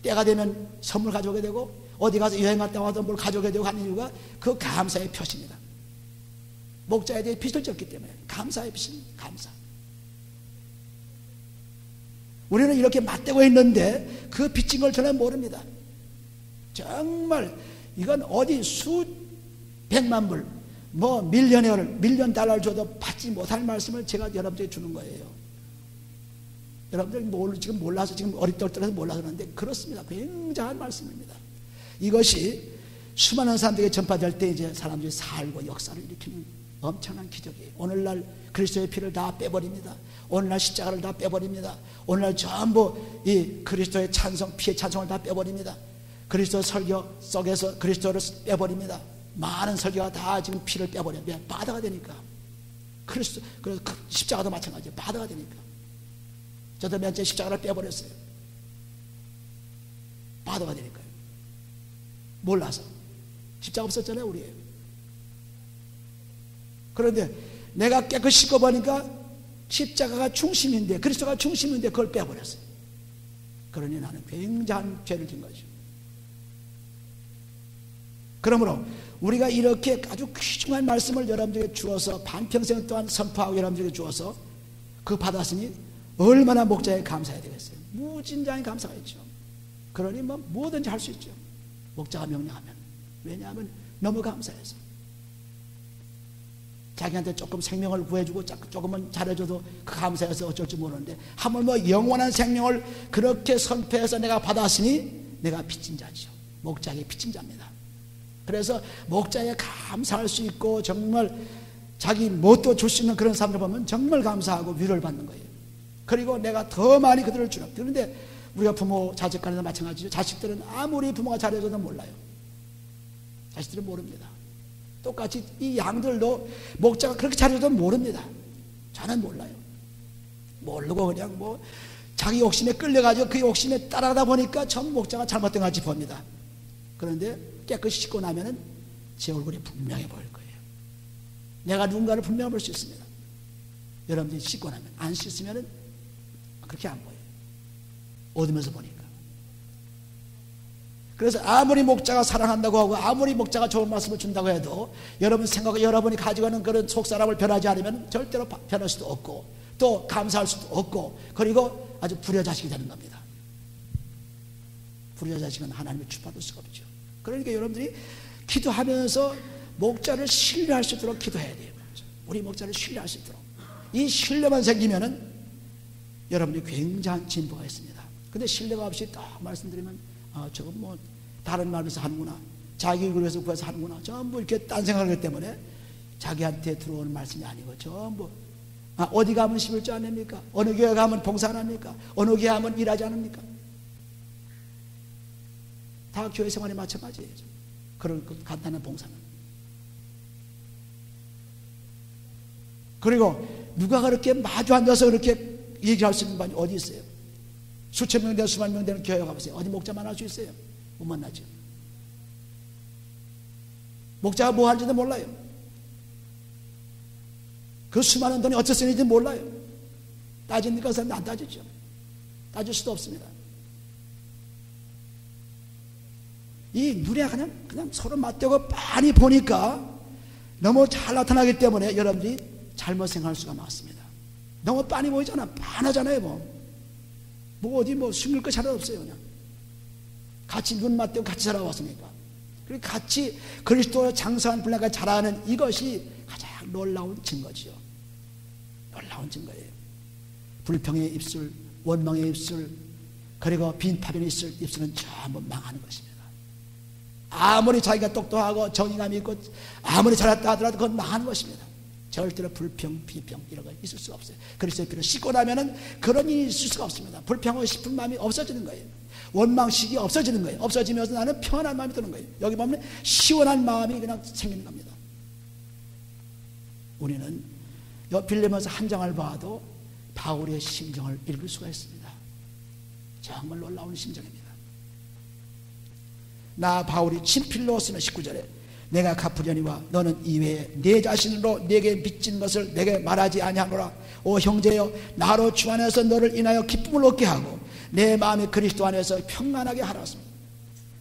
때가 되면 선물 가져오게 되고 어디 가서 여행 갔다 와도 뭘 가져오게 되고 하는 이유가 그 감사의 표시입니다. 목자에 대해 빚을 졌기 때문에 감사의 빚입니다. 감사. 우리는 이렇게 맞대고 있는데 그 빚진 걸 전혀 모릅니다. 정말 이건 어디 수백만 불 밀리언 달러를 줘도 받지 못할 말씀을 제가 여러분들에게 주는 거예요. 여러분들 지금 몰라서 지금 어리떨떨해서 몰라서 그러는데 그렇습니다. 굉장한 말씀입니다. 이것이 수많은 사람들에게 전파될 때 이제 사람들이 살고 역사를 일으키는 엄청난 기적이에요. 오늘날 그리스도의 피를 다 빼버립니다. 오늘날 십자가를 다 빼버립니다. 오늘날 전부 이 그리스도의 찬송, 피의 찬송을 다 빼버립니다. 그리스도 설교 속에서 그리스도를 빼버립니다. 많은 설교가 다 지금 피를 빼버려요. 바다가 되니까. 그래서 십자가도 마찬가지예요. 바다가 되니까. 저도 몇째 십자가를 빼버렸어요. 바다가 되니까요. 몰라서. 십자가 없었잖아요, 우리. 그런데 내가 깨끗이 씻어보니까 십자가가 중심인데, 그리스도가 중심인데 그걸 빼버렸어요. 그러니 나는 굉장한 죄를 진 거죠. 그러므로 우리가 이렇게 아주 귀중한 말씀을 여러분들에게 주어서 반평생 동안 선포하고 여러분들에게 주어서 그 받았으니 얼마나 목자에 감사해야 되겠어요. 무진장의 감사가 있죠. 그러니 뭐 뭐든지 할 수 있죠. 목자가 명령하면. 왜냐하면 너무 감사해서. 자기한테 조금 생명을 구해주고 조금은 잘해줘도 그 감사해서 어쩔 줄 모르는데 하물 뭐 영원한 생명을 그렇게 선포해서 내가 받았으니 내가 빚진 자죠. 목자에게 빚진 자입니다. 그래서 목자에 감사할 수 있고 정말 자기 뭣도 줄 수 있는 그런 사람들 보면 정말 감사하고 위로를 받는 거예요. 그리고 내가 더 많이 그들을 주라. 그런데 우리가 부모 자식 간에도 마찬가지죠. 자식들은 아무리 부모가 잘해줘도 몰라요. 자식들은 모릅니다. 똑같이 이 양들도 목자가 그렇게 잘해줘도 모릅니다. 저는 몰라요. 모르고 그냥 뭐 자기 욕심에 끌려가지고 그 욕심에 따라가다 보니까 전 목자가 잘못된 것 같이 봅니다. 그런데 깨끗이 씻고 나면은 제 얼굴이 분명해 보일 거예요. 내가 누군가를 분명히 볼 수 있습니다. 여러분들이 씻고 나면. 안 씻으면은 그렇게 안 보여요. 어둠에서 보니까. 그래서 아무리 목자가 사랑한다고 하고 아무리 목자가 좋은 말씀을 준다고 해도 여러분 생각, 여러분이 가지고 있는 그런 속사람을 변하지 않으면 절대로 변할 수도 없고 또 감사할 수도 없고 그리고 아주 불효자식이 되는 겁니다. 불효자식은 하나님의 축복받을 수가 없죠. 그러니까 여러분들이 기도하면서 목자를 신뢰할 수 있도록 기도해야 돼요. 우리 목자를 신뢰할 수 있도록. 이 신뢰만 생기면은 여러분들이 굉장한 진보가 있습니다. 근데 신뢰가 없이 딱 말씀드리면 저건 뭐 다른 말에서 하는구나, 자기 얼굴을 위해서 구해서 하는구나, 전부 이렇게 딴 생각을 하기 때문에 자기한테 들어오는 말씀이 아니고 전부 어디 가면 11조 안 냅니까? 어느 교회 가면 봉사 안 합니까? 어느 교회 가면 일하지 않습니까? 다 교회 생활에 마찬가지예요. 그런 그 간단한 봉사는. 그리고 누가 그렇게 마주 앉아서 그렇게 얘기할 수 있는 분이 어디 있어요? 수천 명 되는 수만 명 되는 교회 가보세요. 어디 목자 만날 수 있어요? 못 만나죠. 목자가 뭐 하는지도 몰라요. 그 수많은 돈이 어찌 쓰는지 몰라요. 따집니까? 그 사람은 안 따지죠. 따질 수도 없습니다. 이 눈에 그냥 서로 맞대고 많이 보니까 너무 잘 나타나기 때문에 여러분들이 잘못 생각할 수가 많습니다. 너무 빤히 보이잖아. 빤하잖아요. 뭐 어디 숨길 거 잘 없어요. 그냥 같이 눈 맞대고 같이 살아왔으니까. 그리고 같이 그리스도 장사한 분량까지 자라는 이것이 가장 놀라운 증거지요. 놀라운 증거예요. 불평의 입술, 원망의 입술, 그리고 빈파변의 입술은 전부 망하는 것입니다. 아무리 자기가 똑똑하고 정의감이 있고 아무리 잘했다 하더라도 그건 망하는 것입니다. 절대로 불평, 비평 이런 거 있을 수가 없어요. 그리스도의 피로 씻고 나면은 그런 일이 있을 수가 없습니다. 불평하고 싶은 마음이 없어지는 거예요. 원망식이 없어지는 거예요. 없어지면서 나는 편한 마음이 드는 거예요. 여기 보면 시원한 마음이 그냥 생기는 겁니다. 우리는 빌레몬서 한 장을 봐도 바울의 심정을 읽을 수가 있습니다. 정말 놀라운 심정입니다. 나 바울이 친필로 쓰는 19절에 내가 갚으려니와 너는 이외에 내 자신으로 내게 빚진 것을 내게 말하지 아니하노라. 오 형제여, 나로 주 안에서 너를 인하여 기쁨을 얻게 하고 내 마음이 그리스도 안에서 평안하게 하라.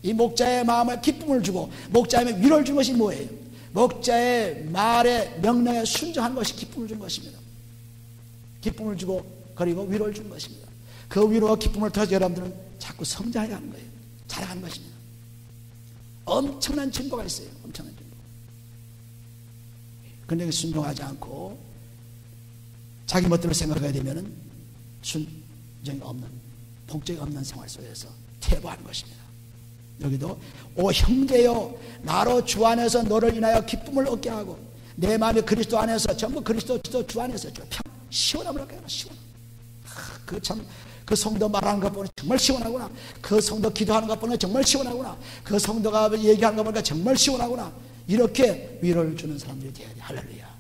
이 목자의 마음에 기쁨을 주고 목자의 위로를 준 것이 뭐예요? 목자의 말에 명령에 순종한 것이 기쁨을 준 것입니다. 기쁨을 주고 그리고 위로를 준 것입니다. 그 위로와 기쁨을 통해서 여러분들은 자꾸 성장해 가는 거예요. 자라가는 것입니다. 엄청난 진보가 있어요. 엄청난 진보. 그런데 순종하지 않고 자기 멋대로 생각하게 되면은 순종이 없는, 복종이 없는 생활 속에서 퇴보하는 것입니다. 여기도 오 형제여, 나로 주 안에서 너를 인하여 기쁨을 얻게 하고 내 마음이 그리스도 안에서 전부 그리스도 주 안에서 시원함을 얻게 하라. 시원. 그 성도 말하는 것 보면 정말 시원하구나. 그 성도 기도하는 것 보면 정말 시원하구나. 그 성도가 얘기하는 것 보니까 정말 시원하구나. 이렇게 위로를 주는 사람들이 되어야 돼. 할렐루야.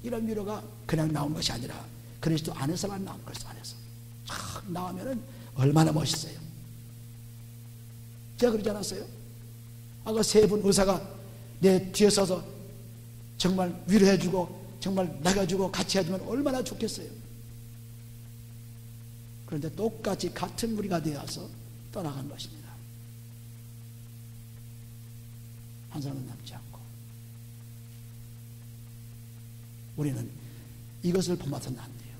이런 위로가 그냥 나온 것이 아니라 그리스도 안에서만 나온 것이 안에서 쫙 나오면은 얼마나 멋있어요. 제가 그러지 않았어요? 아까 세 분 의사가 내 뒤에 서서 정말 위로해주고 정말 나가주고 같이 해주면 얼마나 좋겠어요. 그런데 똑같이 같은 무리가 되어서 떠나간 것입니다. 한 사람은 남지 않고. 우리는 이것을 본받아서는 안 돼요.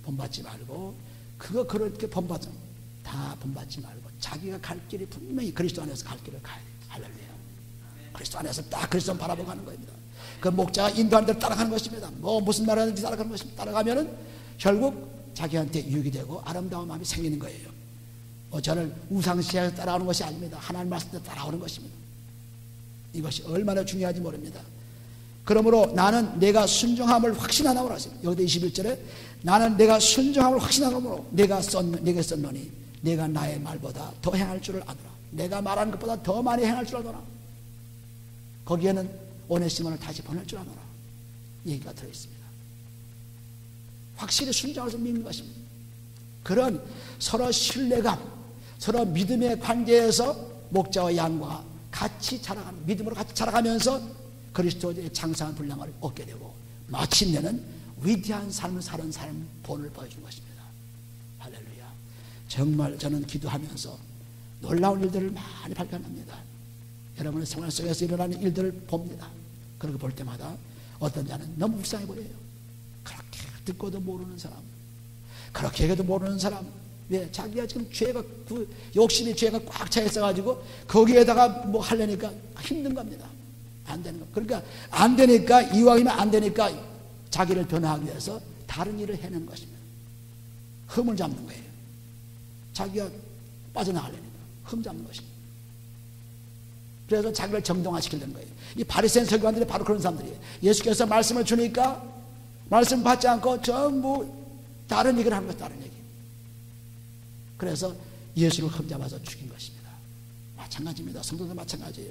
본받지 말고 그렇게 다 본받지 말고 자기가 갈 길이 분명히 그리스도 안에서 갈 길을 가야 돼요. 할렐루야. 그리스도 안에서 딱 그리스도 바라보고 가는 겁니다. 그 목자가 인도하는 대로 따라가는 것입니다. 무슨 말 하는지 따라가는 것입니다. 따라가면은 결국 자기한테 유익이 되고 아름다운 마음이 생기는 거예요. 저는 우상시에서 따라오는 것이 아닙니다. 하나님 말씀대로 따라오는 것입니다. 이것이 얼마나 중요한지 모릅니다. 그러므로 나는 내가 순종함을 확신하나오라 하십니다. 여기도 21절에 나는 내가 순종함을 확신하므로 내게 썼노니 내가 나의 말보다 더 행할 줄을 아노라. 내가 말하는 것보다 더 많이 행할 줄 아노라. 거기에는 오네시모를 다시 보낼 줄 아노라 얘기가 들어있습니다. 확실히 순종해서 믿는 것입니다. 그런 서로 신뢰감, 서로 믿음의 관계에서 목자와 양과 같이 자라가는, 믿음으로 같이 자라가면서 그리스도의 장성한 분량을 얻게 되고 마침내는 위대한 삶을 사는 사람 본을 보여준 것입니다. 할렐루야. 정말 저는 기도하면서 놀라운 일들을 많이 발견합니다. 여러분의 생활 속에서 일어나는 일들을 봅니다. 그렇게 볼 때마다 어떤 자는 너무 불쌍해 보여요. 그렇게 듣고도 모르는 사람, 그렇게 얘기도 모르는 사람, 왜? 자기가 지금 죄가, 욕심이 죄가 꽉 차 있어가지고 거기에다가 뭐 하려니까 힘든 겁니다. 안 되는 거. 그러니까 안 되니까, 이왕이면 안 되니까 자기를 변화하기 위해서 다른 일을 해내는 것입니다. 흠을 잡는 거예요. 자기가 빠져나가려니까 흠 잡는 것입니다. 그래서 자기를 정동화시키려는 거예요. 이 바리새인 서기관들이 바로 그런 사람들이에요. 예수께서 말씀을 주니까 말씀 받지 않고 전부 다른 얘기를 하는 것, 다른 얘기. 그래서 예수를 흠잡아서 죽인 것입니다. 마찬가지입니다. 성도도 마찬가지예요.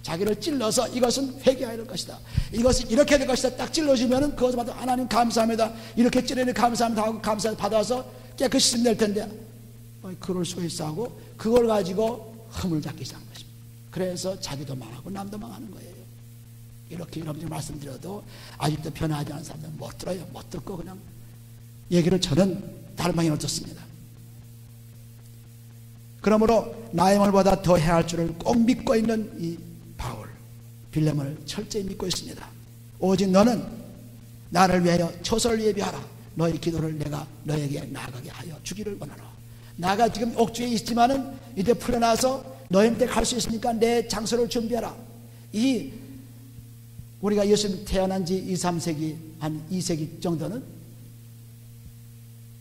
자기를 찔러서 이것은 회개해야 될 것이다, 이것은 이렇게 될 것이다 딱 찔러주면은 그것을 받아 하나님 감사합니다, 이렇게 찔러니 감사합니다 하고 감사 받아서 깨끗이 낼 텐데 그럴 수가 있어 하고 그걸 가지고 흠을 잡기 시작한 것입니다. 그래서 자기도 망하고 남도 망하는 거예요. 이렇게 여러분들 말씀드려도 아직도 변화하지 않은 사람들은 못 들어요. 못 듣고 그냥 얘기를 저는 다른 방향으로 듣습니다. 그러므로 나의 말보다 더 해야 할 줄을 꼭 믿고 있는 이 바울, 빌레몬을 철저히 믿고 있습니다. 오직 너는 나를 위하여 초소를 예비하라. 너의 기도를 내가 너에게 나아가게 하여 주기를 원하노라. 나가 지금 옥주에 있지만은 이제 풀려나서 너희한테 갈 수 있으니까 내 장소를 준비하라. 우리가 예수님 태어난 지 2, 3세기, 한 2세기 정도는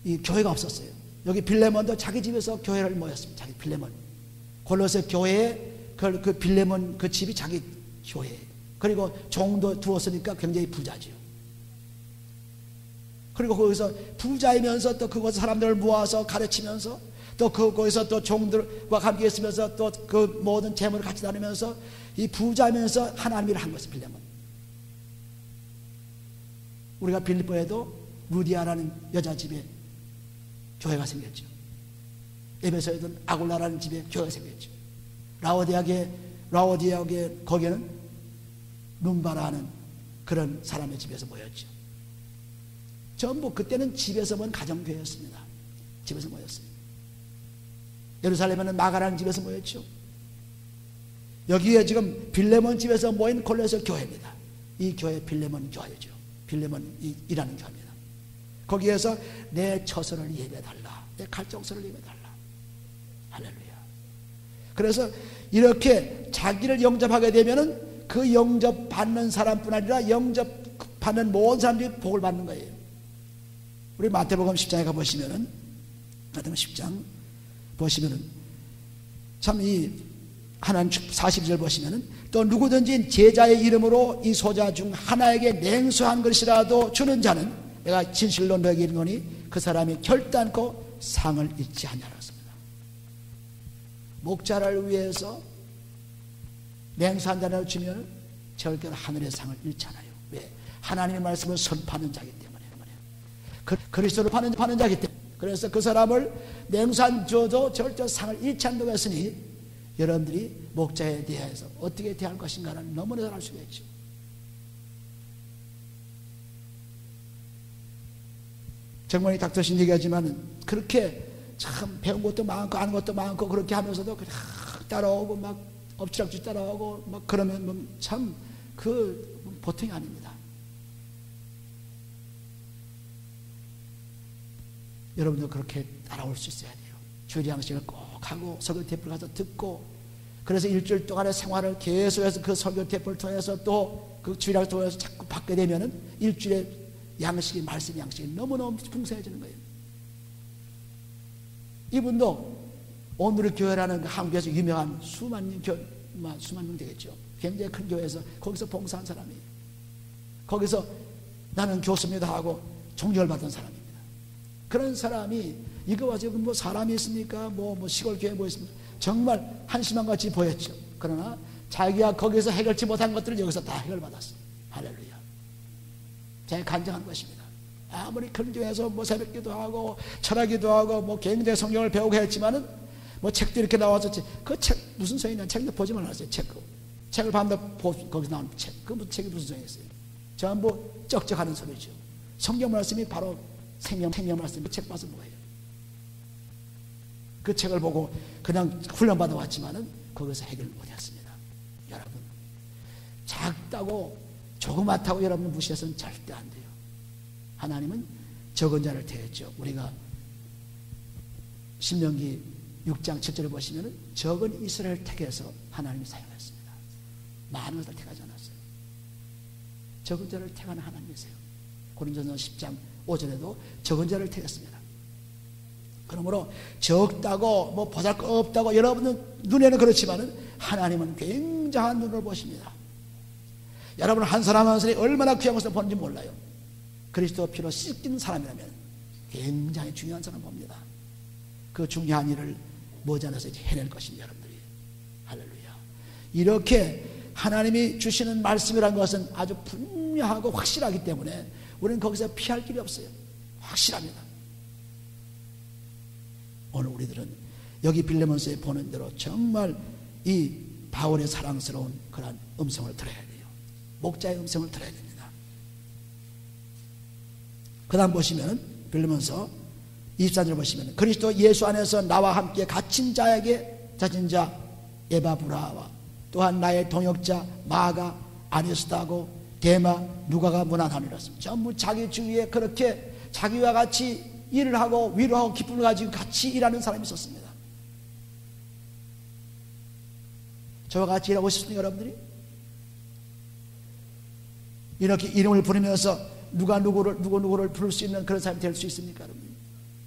이 교회가 없었어요. 여기 빌레몬도 자기 집에서 교회를 모였습니다. 자기 빌레몬. 골로새 교회에 그 빌레몬 그 집이 자기 교회예요. 그리고 종도 두었으니까 굉장히 부자지요. 그리고 거기서 부자이면서 또 그곳 사람들을 모아서 가르치면서 또 거기서 또 종들과 함께 있으면서 또 그 모든 재물을 같이 나누면서 이 부자면서 하나님 일을 한 것이 빌레몬. 우리가 빌립보에도 루디아라는 여자 집에 교회가 생겼죠. 에베소에도 아굴라라는 집에 교회가 생겼죠. 라오디아게 거기에는 룸바라는 그런 사람의 집에서 모였죠. 전부 그때는 집에서 모인 가정교회였습니다. 집에서 모였어요. 예루살렘에는 마가라는 집에서 모였죠. 여기에 지금 빌레몬 집에서 모인 골로새 교회입니다. 이 교회 빌레몬 교회죠. 빌레몬이라는 교회입니다. 거기에서 내 처소를 예배달라, 내 갈정소를 예배달라. 할렐루야. 그래서 이렇게 자기를 영접하게 되면은 그 영접받는 사람뿐 아니라 영접받는 모든 사람들이 복을 받는 거예요. 우리 마태복음 10장에 가보시면은, 마태복음 10장 보시면은 참 이 하나님 42절 보시면은 또 누구든지 제자의 이름으로 이 소자 중 하나에게 냉수한 것이라도 주는 자는 내가 진실로 너에게 이르노니 그 사람이 결단코 상을 잃지 아니하라 했습니다. 목자를 위해서 냉수 한 잔을 주면 절대로 하늘의 상을 잃지 않아요. 왜? 하나님의 말씀을 선포하는 자기 때문에. 그리스도를 파는 자기 때문에. 그래서 그 사람을 냉수 한 줘도 절대 상을 잃지 않는다고 했으니 여러분들이 목자에 대해서 어떻게 대할 것인가는 너무나 잘 알 수가 있죠. 정말 닥터신 얘기하지만 그렇게 참 배운 것도 많고 아는 것도 많고 그렇게 하면서도 그냥 따라오고 막 엎치락뒤 따라오고 막 그러면 참 그 보통이 아닙니다. 여러분도 그렇게 따라올 수 있어야 돼요. 주일양식을 꼭 하고 설교 테이프를 가서 듣고, 그래서 일주일 동안의 생활을 계속해서 그 설교 테이프를 통해서 또 그 주일양식을 통해서 자꾸 받게 되면은 일주일에 양식이, 말씀 양식이 너무너무 풍성해지는 거예요. 이분도 오늘의 교회라는 한국에서 유명한 수만 명 되겠죠. 굉장히 큰 교회에서 거기서 봉사한 사람이에요. 거기서 나는 교수입니다 하고 존경을 받은 사람입니다. 그런 사람이 이거 가지고 뭐 사람이 있습니까? 뭐 시골 교회 뭐 있습니까? 정말 한심한 같이 보였죠. 그러나 자기가 거기서 해결치 못한 것들을 여기서 다 해결받았어요. 할렐루야. 제가 간증한 것입니다. 아무리 큰 교회에서 뭐 새벽기도 하고 철학기도 하고 뭐 굉장히 성경을 배우고 했지만은 뭐 책도 이렇게 나와서 그 책 무슨 소용이냐, 책도 보지 말았어요. 책을 밤낮 거기서 나오는 책, 그 무슨 책이 무슨 소용이 있어요? 전부 쩍쩍하는 소리죠. 성경 말씀이 바로 생명 말씀, 그 책 봐서 뭐예요? 그 책을 보고 그냥 훈련받아 왔지만은 거기서 해결을 못했습니다. 여러분, 작다고 조그맣다고 여러분 무시해서는 절대 안 돼요. 하나님은 적은 자를 택했죠. 우리가 신명기 6장 7절을 보시면은 적은 이스라엘을 택해서 하나님이 사용했습니다. 많은 것을 택하지 않았어요. 적은 자를 택하는 하나님이세요. 고린도전서 10장 5절에도 적은 자를 택했습니다. 그러므로 적다고 뭐 보잘것없다고 여러분은 눈에는 그렇지만은 하나님은 굉장한 눈으로 보십니다. 여러분 한 사람 한 사람이 얼마나 귀한 것을 보는지 몰라요. 그리스도 피로 씻긴 사람이라면 굉장히 중요한 사람 봅니다. 그 중요한 일을 머지않아서 이제 해낼 것입니다. 여러분들이. 할렐루야. 이렇게 하나님이 주시는 말씀이라는 것은 아주 분명하고 확실하기 때문에 우리는 거기서 피할 길이 없어요. 확실합니다. 오늘 우리들은 여기 빌레몬서에 보는 대로 정말 이 바울의 사랑스러운 그런 음성을 들어야 돼요. 목자의 음성을 들어야 됩니다. 그 다음 보시면 빌레몬서 24절 보시면 그리스도 예수 안에서 나와 함께 갇힌 자에게 자진 자 에바브라와 또한 나의 동역자 마가 아리스타고 데마 누가가 문안하니라. 전부 자기 주위에 그렇게 자기와 같이 일을 하고 위로하고 기쁨을 가지고 같이 일하는 사람이 있었습니다. 저와 같이 일하고 싶습니까, 여러분들이? 이렇게 이름을 부르면서 누가 누구를 부를 수 있는 그런 사람이 될 수 있습니까, 여러분?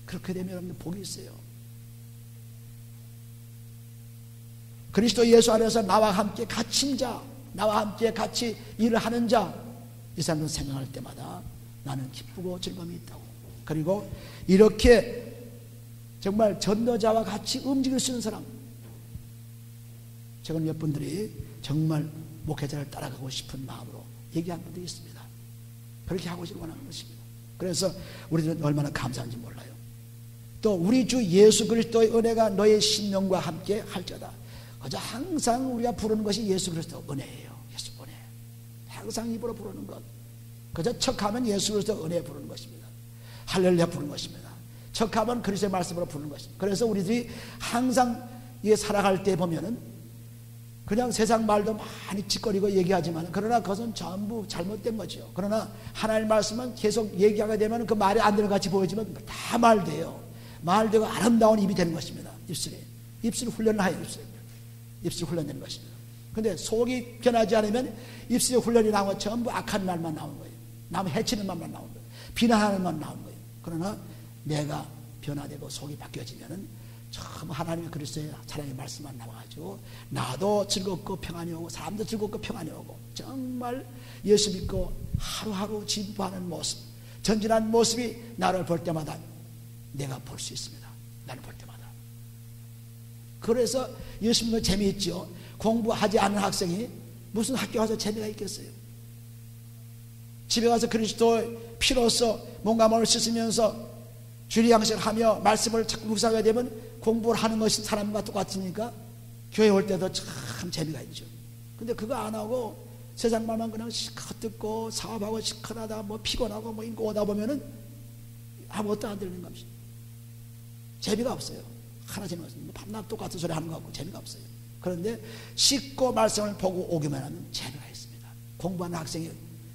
그렇게 되면 여러분들 복이 있어요. 그리스도 예수 안에서 나와 함께 갇힌 자, 나와 함께 같이 일을 하는 자, 이 사람들 생각할 때마다 나는 기쁘고 즐거움이 있다고. 그리고 이렇게 정말 전도자와 같이 움직일 수 있는 사람, 최근 몇 분들이 정말 목회자를 따라가고 싶은 마음으로 얘기한 분들이 있습니다. 그렇게 하고 싶어 원하는 것입니다. 그래서 우리들은 얼마나 감사한지 몰라요. 또 우리 주 예수 그리스도의 은혜가 너의 심령과 함께 할지어다. 그저 항상 우리가 부르는 것이 예수 그리스도 은혜예요. 예수 은혜. 항상 입으로 부르는 것. 그저 척하면 예수 그리스도 은혜 부르는 것입니다. 할렐루야 부르는 것입니다. 척하면 그리스도의 말씀으로 부르는 것입니다. 그래서 우리들이 항상 이게 살아갈 때 보면은 그냥 세상 말도 많이 짓거리고 얘기하지만 그러나 그것은 전부 잘못된 거죠. 그러나 하나님의 말씀은 계속 얘기하게 되면 그 말이 안 되는 것 같이 보이지만 다 말돼요. 말되고 아름다운 입이 되는 것입니다. 입술이 훈련을 하여 입술이 훈련되는 것입니다. 근데 속이 변하지 않으면 입술에 훈련이 나오면 전부 악한 말만 나오는 거예요. 남 해치는 말만 나오는 거예요. 비난하는 말만 나오는 거예요. 그러나 내가 변화되고 속이 바뀌어지면은 참 하나님의 그리스도의 사랑의 말씀만 나와가지고 나도 즐겁고 평안이 오고 사람도 즐겁고 평안이 오고 정말 예수 믿고 하루하루 진보하는 모습, 전진한 모습이 나를 볼 때마다 내가 볼 수 있습니다. 나를 볼 때마다. 그래서 예수 믿는 거 재미있죠. 공부하지 않는 학생이 무슨 학교 가서 재미가 있겠어요. 집에 가서 그리스도의 피로써 몸과 마음을 씻으면서 주일 양식을 하며 말씀을 자꾸 묵상하게 되면 공부를 하는 것이 사람과 똑같으니까 교회 올 때도 참 재미가 있죠. 근데 그거 안 하고 세상 말만 그냥 시컷 듣고 사업하고 시컷 하다가 뭐 피곤하고 뭐 인고 오다 보면은 아무것도 안 들리는 겁니다. 재미가 없어요. 하나 재미없어요. 밤낮 똑같은 소리 하는 거 같고 재미가 없어요. 그런데 씻고 말씀을 보고 오기만 하면 재미가 있습니다. 공부하는 학생이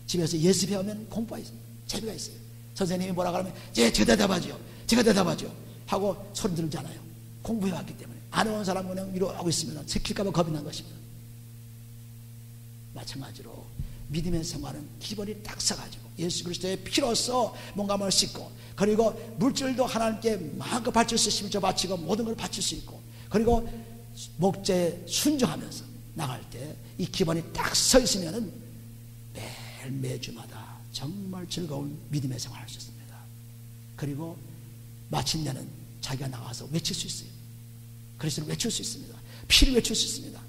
집에서 예습해 오면 공부가 있어요. 재미가 있어요. 선생님이 뭐라 그러면 제가 대답하죠. 제가 대답하죠. 하고 소리 들잖아요. 공부해 왔기 때문에. 안 해온 사람은 그냥 위로하고 있으면 새킬까봐 겁이 난 것입니다. 마찬가지로 믿음의 생활은 기본이 딱 서가지고 예수 그리스도의 피로써 뭔가 뭘 씻고, 그리고 물질도 하나님께 마음껏 바칠 수 있으면 저 바치고 모든 걸 바칠 수 있고, 그리고 목자에 순종하면서 나갈 때 이 기본이 딱 서 있으면은 매주마다 정말 즐거운 믿음의 생활을 할 수 있습니다. 그리고 마침내는 자기가 나가서 외칠 수 있어요. 그리스도를 외칠 수 있습니다. 피를 외칠 수 있습니다.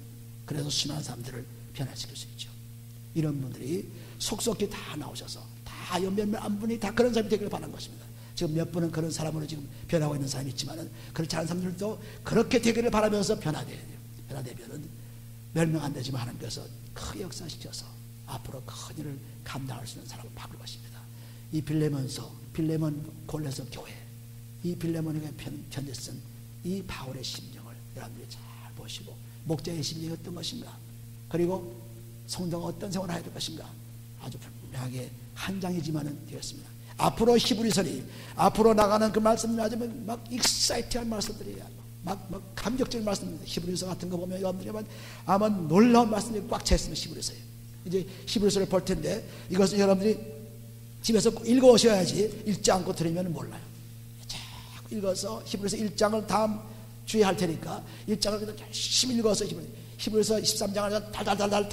그래서 수많은 사람들을 변화시킬 수 있죠. 이런 분들이 속속히 다 나오셔서 다 몇몇 안 분이 다 그런 사람이 되기를 바라는 것입니다. 지금 몇 분은 그런 사람으로 지금 변하고 있는 사람이 있지만은 그렇지 않은 사람들도 그렇게 되기를 바라면서 변화돼야 돼요. 변화되면은 몇 명 안 되지만 하나님께서 크게 역사시켜서 앞으로 큰 일을 감당할 수 있는 사람을 바꿀 것입니다. 이 빌레몬서, 빌레몬 골레서 교회, 이 빌레몬에게 편지 쓴 이 바울의 심정을 여러분들이 잘 보시고 목자의 심정이 어떤 것인가, 그리고 성도가 어떤 생활을 해야 될 것인가 아주 분명하게 한 장이지만은 되었습니다. 앞으로 히브리서리, 앞으로 나가는 그 말씀을 아주 막 익사이트한 말씀들이에요. 막 감격적인 말씀입니다. 히브리서 같은 거 보면 여러분들이 아마 놀라운 말씀들이 꽉 차 있으면 히브리서예요. 이제 히브리서를 볼 텐데 이것을 여러분들이 집에서 읽어 오셔야지 읽지 않고 들으면 몰라요. 자꾸 읽어서 히브리서 1장을 다음 주에 할 테니까 1장을 열심히 읽어서 히브리서 13장을 달달달달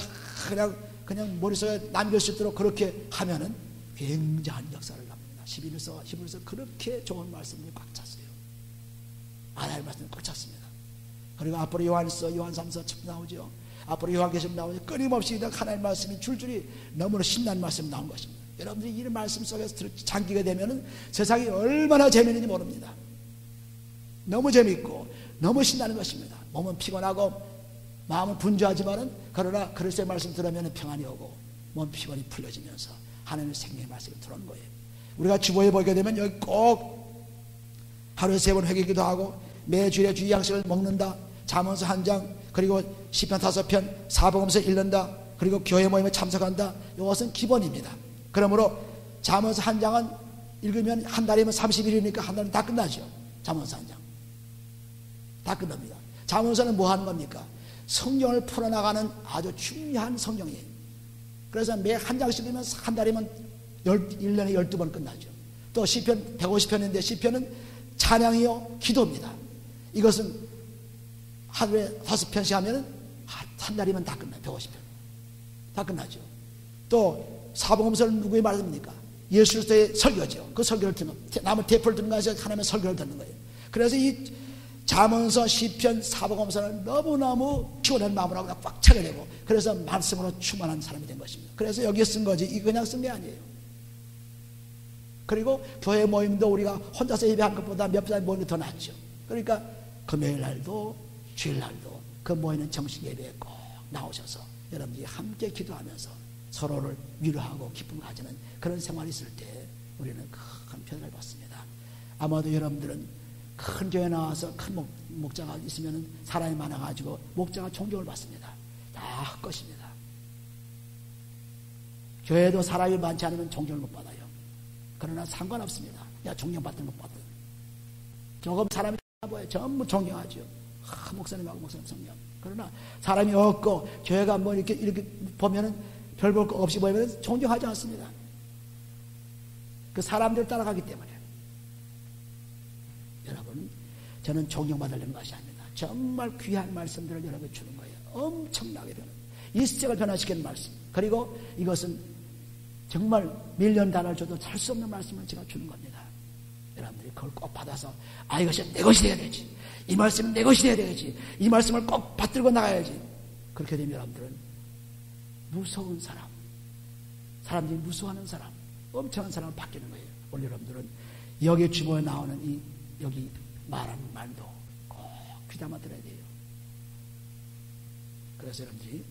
그냥 머릿속에 남길 수 있도록 그렇게 하면은 굉장한 역사를 납니다. 히브리서 그렇게 좋은 말씀이 꽉 찼어요. 하나님의 말씀이 꽉 찼습니다. 그리고 앞으로 요한서, 요한 3서 나오죠. 앞으로 요한계시록 나오죠. 끊임없이 하나님의 말씀이 줄줄이 너무나 신나는 말씀이 나온 것입니다. 여러분들이 이 말씀 속에서 잠기게 되면은 세상이 얼마나 재미있는지 모릅니다. 너무 재미있고 너무 신나는 것입니다. 몸은 피곤하고 마음은 분주하지만은 그러나 그리스도의 말씀 들으면 평안이 오고 몸 피곤이 풀려지면서 하나님의 생명의 말씀이 들어오는 거예요. 우리가 주보에 보게 되면 여기 꼭 하루에 3번 회개기도 하고 매주일에 주의 양식을 먹는다, 잠언서 1장, 그리고 시편 5편, 사복음서 읽는다, 그리고 교회 모임에 참석한다. 이것은 기본입니다. 그러므로 잠언서 1장은 읽으면 한 달이면 30일이니까 한 달은 다 끝나죠. 잠언서 1장 다 끝납니다. 잠언서는 뭐 하는 겁니까? 성경을 풀어나가는 아주 중요한 성경이에요. 그래서 매 한 장씩 읽으면 한 달이면 1년에 12번 끝나죠. 또 시편 150편인데 시편은 찬양이요 기도입니다. 이것은 하루에 5편씩 하면은 한 달이면 다 끝나요. 150편 다 끝나죠. 또 사복음서는 누구의 말입니까? 예수 그리스도의 설교죠. 그 설교를 듣는, 남은 대표를 듣는 것이 하나님의 설교를 듣는 거예요. 그래서 이 잠언서, 시편, 사복음서는 너무너무 피곤한 마음으로 그냥 꽉 차게 되고, 그래서 말씀으로 충만한 사람이 된 것입니다. 그래서 여기에 쓴 거지 이 그냥 쓴 게 아니에요. 그리고 교회 모임도 우리가 혼자서 예배한 것보다 몇 번 모임이 더 낫죠. 그러니까 금요일 날도 주일 날도 그 모이는 정식 예배에 꼭 나오셔서 여러분들이 함께 기도하면서 서로를 위로하고 기쁨을 가지는 그런 생활이 있을 때 우리는 큰 편을 받습니다. 아마도 여러분들은 큰 교회 나와서 큰 목자가 있으면 사람이 많아가지고 목자가 존경을 받습니다. 다 헛것입니다. 교회도 사람이 많지 않으면 존경을 못 받아요. 그러나 상관없습니다. 야, 존경받든 못 받든. 조금 사람이 보여 전부 존경하죠. 목사님하고 목사님 존경. 그러나 사람이 없고 교회가 뭐 이렇게 보면은 별 볼 거 없이 보이면 존경하지 않습니다. 그 사람들 따라가기 때문에. 여러분, 저는 존경받으려는 것이 아닙니다. 정말 귀한 말씀들을 여러분께 주는 거예요. 엄청나게 변화. 이 시대를 변화시키는 말씀. 그리고 이것은 정말 밀리언 달러를 줘도 살 수 없는 말씀을 제가 주는 겁니다. 여러분들이 그걸 꼭 받아서 이것이 내 것이 돼야 되지. 이 말씀은 내 것이 돼야 되지. 이 말씀을 꼭 받들고 나가야지. 그렇게 되면 여러분들은 무서운 사람, 사람들이 무서워하는 사람, 엄청난 사람을 바뀌는 거예요. 오늘 여러분들은 여기 주보에 나오는 여기 말하는 말도 꼭 귀담아 들어야 돼요. 그래서 여러분들이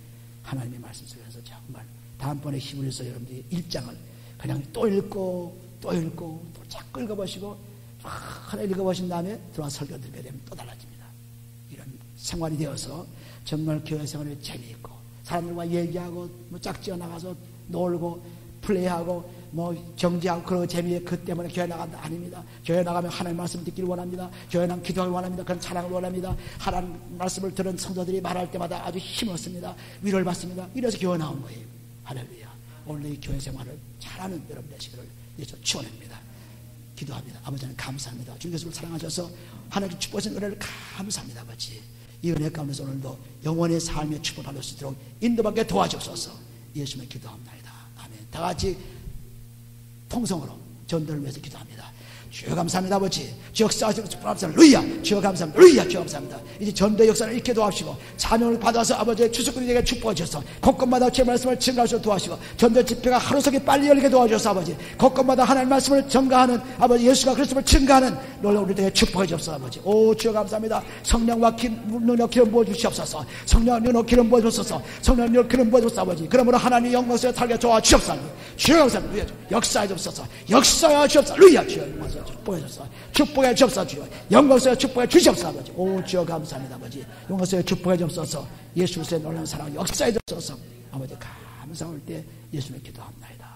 하나님의 말씀 속에서 정말 다음번에 히브리서 여러분들이 1장을 그냥 또 읽고 또 읽고 또 자꾸 읽어보시고 하나 읽어보신 다음에 들어와 설교 들게 되면 또 달라집니다. 이런 생활이 되어서 정말 교회 생활이 재미있고 사람들과 얘기하고 뭐 짝지어 나가서 놀고 플레이하고 뭐 정지하고 그런 재미에 그 때문에 교회 나간다 아닙니다. 교회 나가면 하나님 말씀 듣기를 원합니다. 교회 나가면 기도하기 원합니다. 그런 찬양을 원합니다. 하나님 말씀을 들은 성도들이 말할 때마다 아주 힘없습니다. 위로를 받습니다. 이래서 교회 나온 거예요. 할렐루야. 오늘 이 교회 생활을 잘하는 여러분 되시기를 예수 축원합니다. 기도합니다. 아버지는 감사합니다. 주님께서 사랑하셔서 하나님께 축복하신 은혜를 감사합니다. 아버지 이 은혜 가운데서 오늘도 영원의 삶의 축복을 받을 수 있도록 인도받게 도와주옵소서. 예수님의 기도합니다. 아멘. 다 같이 통성으로 전도를 위해서 기도합니다. 주여 감사합니다. 아버지 주 역사하시고 축복합니다. 루이야 주여 감사합니다. 루이야 주여 감사합니다. 이제 전도의 역사를 잃게 도와주시고 사명을 받아서 아버지의 추수꾼에게 축복해 주셔서 곳곳마다 주의 말씀을 증가하시고 도와주시고 전도 집회가 하루속히 빨리 열리게 도와주셔서 아버지 곳곳마다 하나님 말씀을 전가하는 아버지 예수가 그리스도를 증가하는 놀라운 우리들에게 축복해 주옵소서. 아버지 오 주여 감사합니다. 성령과 능력 기름 부어 주시옵소서. 성령 능력 기름 부어 주옵소서. 성령 능력 기름 부어 주옵소서. 아버지 그러므로 하나님 영광스러워 살게 도와주옵소서. 주여 감사합니다. 역사해 주옵소서. 역사해 주옵소서. 루이야 주여 축복해 주옵소서. 축복해 주옵소서. 주여 영광스러워 축복해 주옵소서. 아버지 오 주여 감사합니다. 아버지 영광스러워 축복해 주옵소서. 예수 그리스도의 놀라운 사랑 역사해 주옵소서. 아버지 감사할 때 예수님을 기도합니다.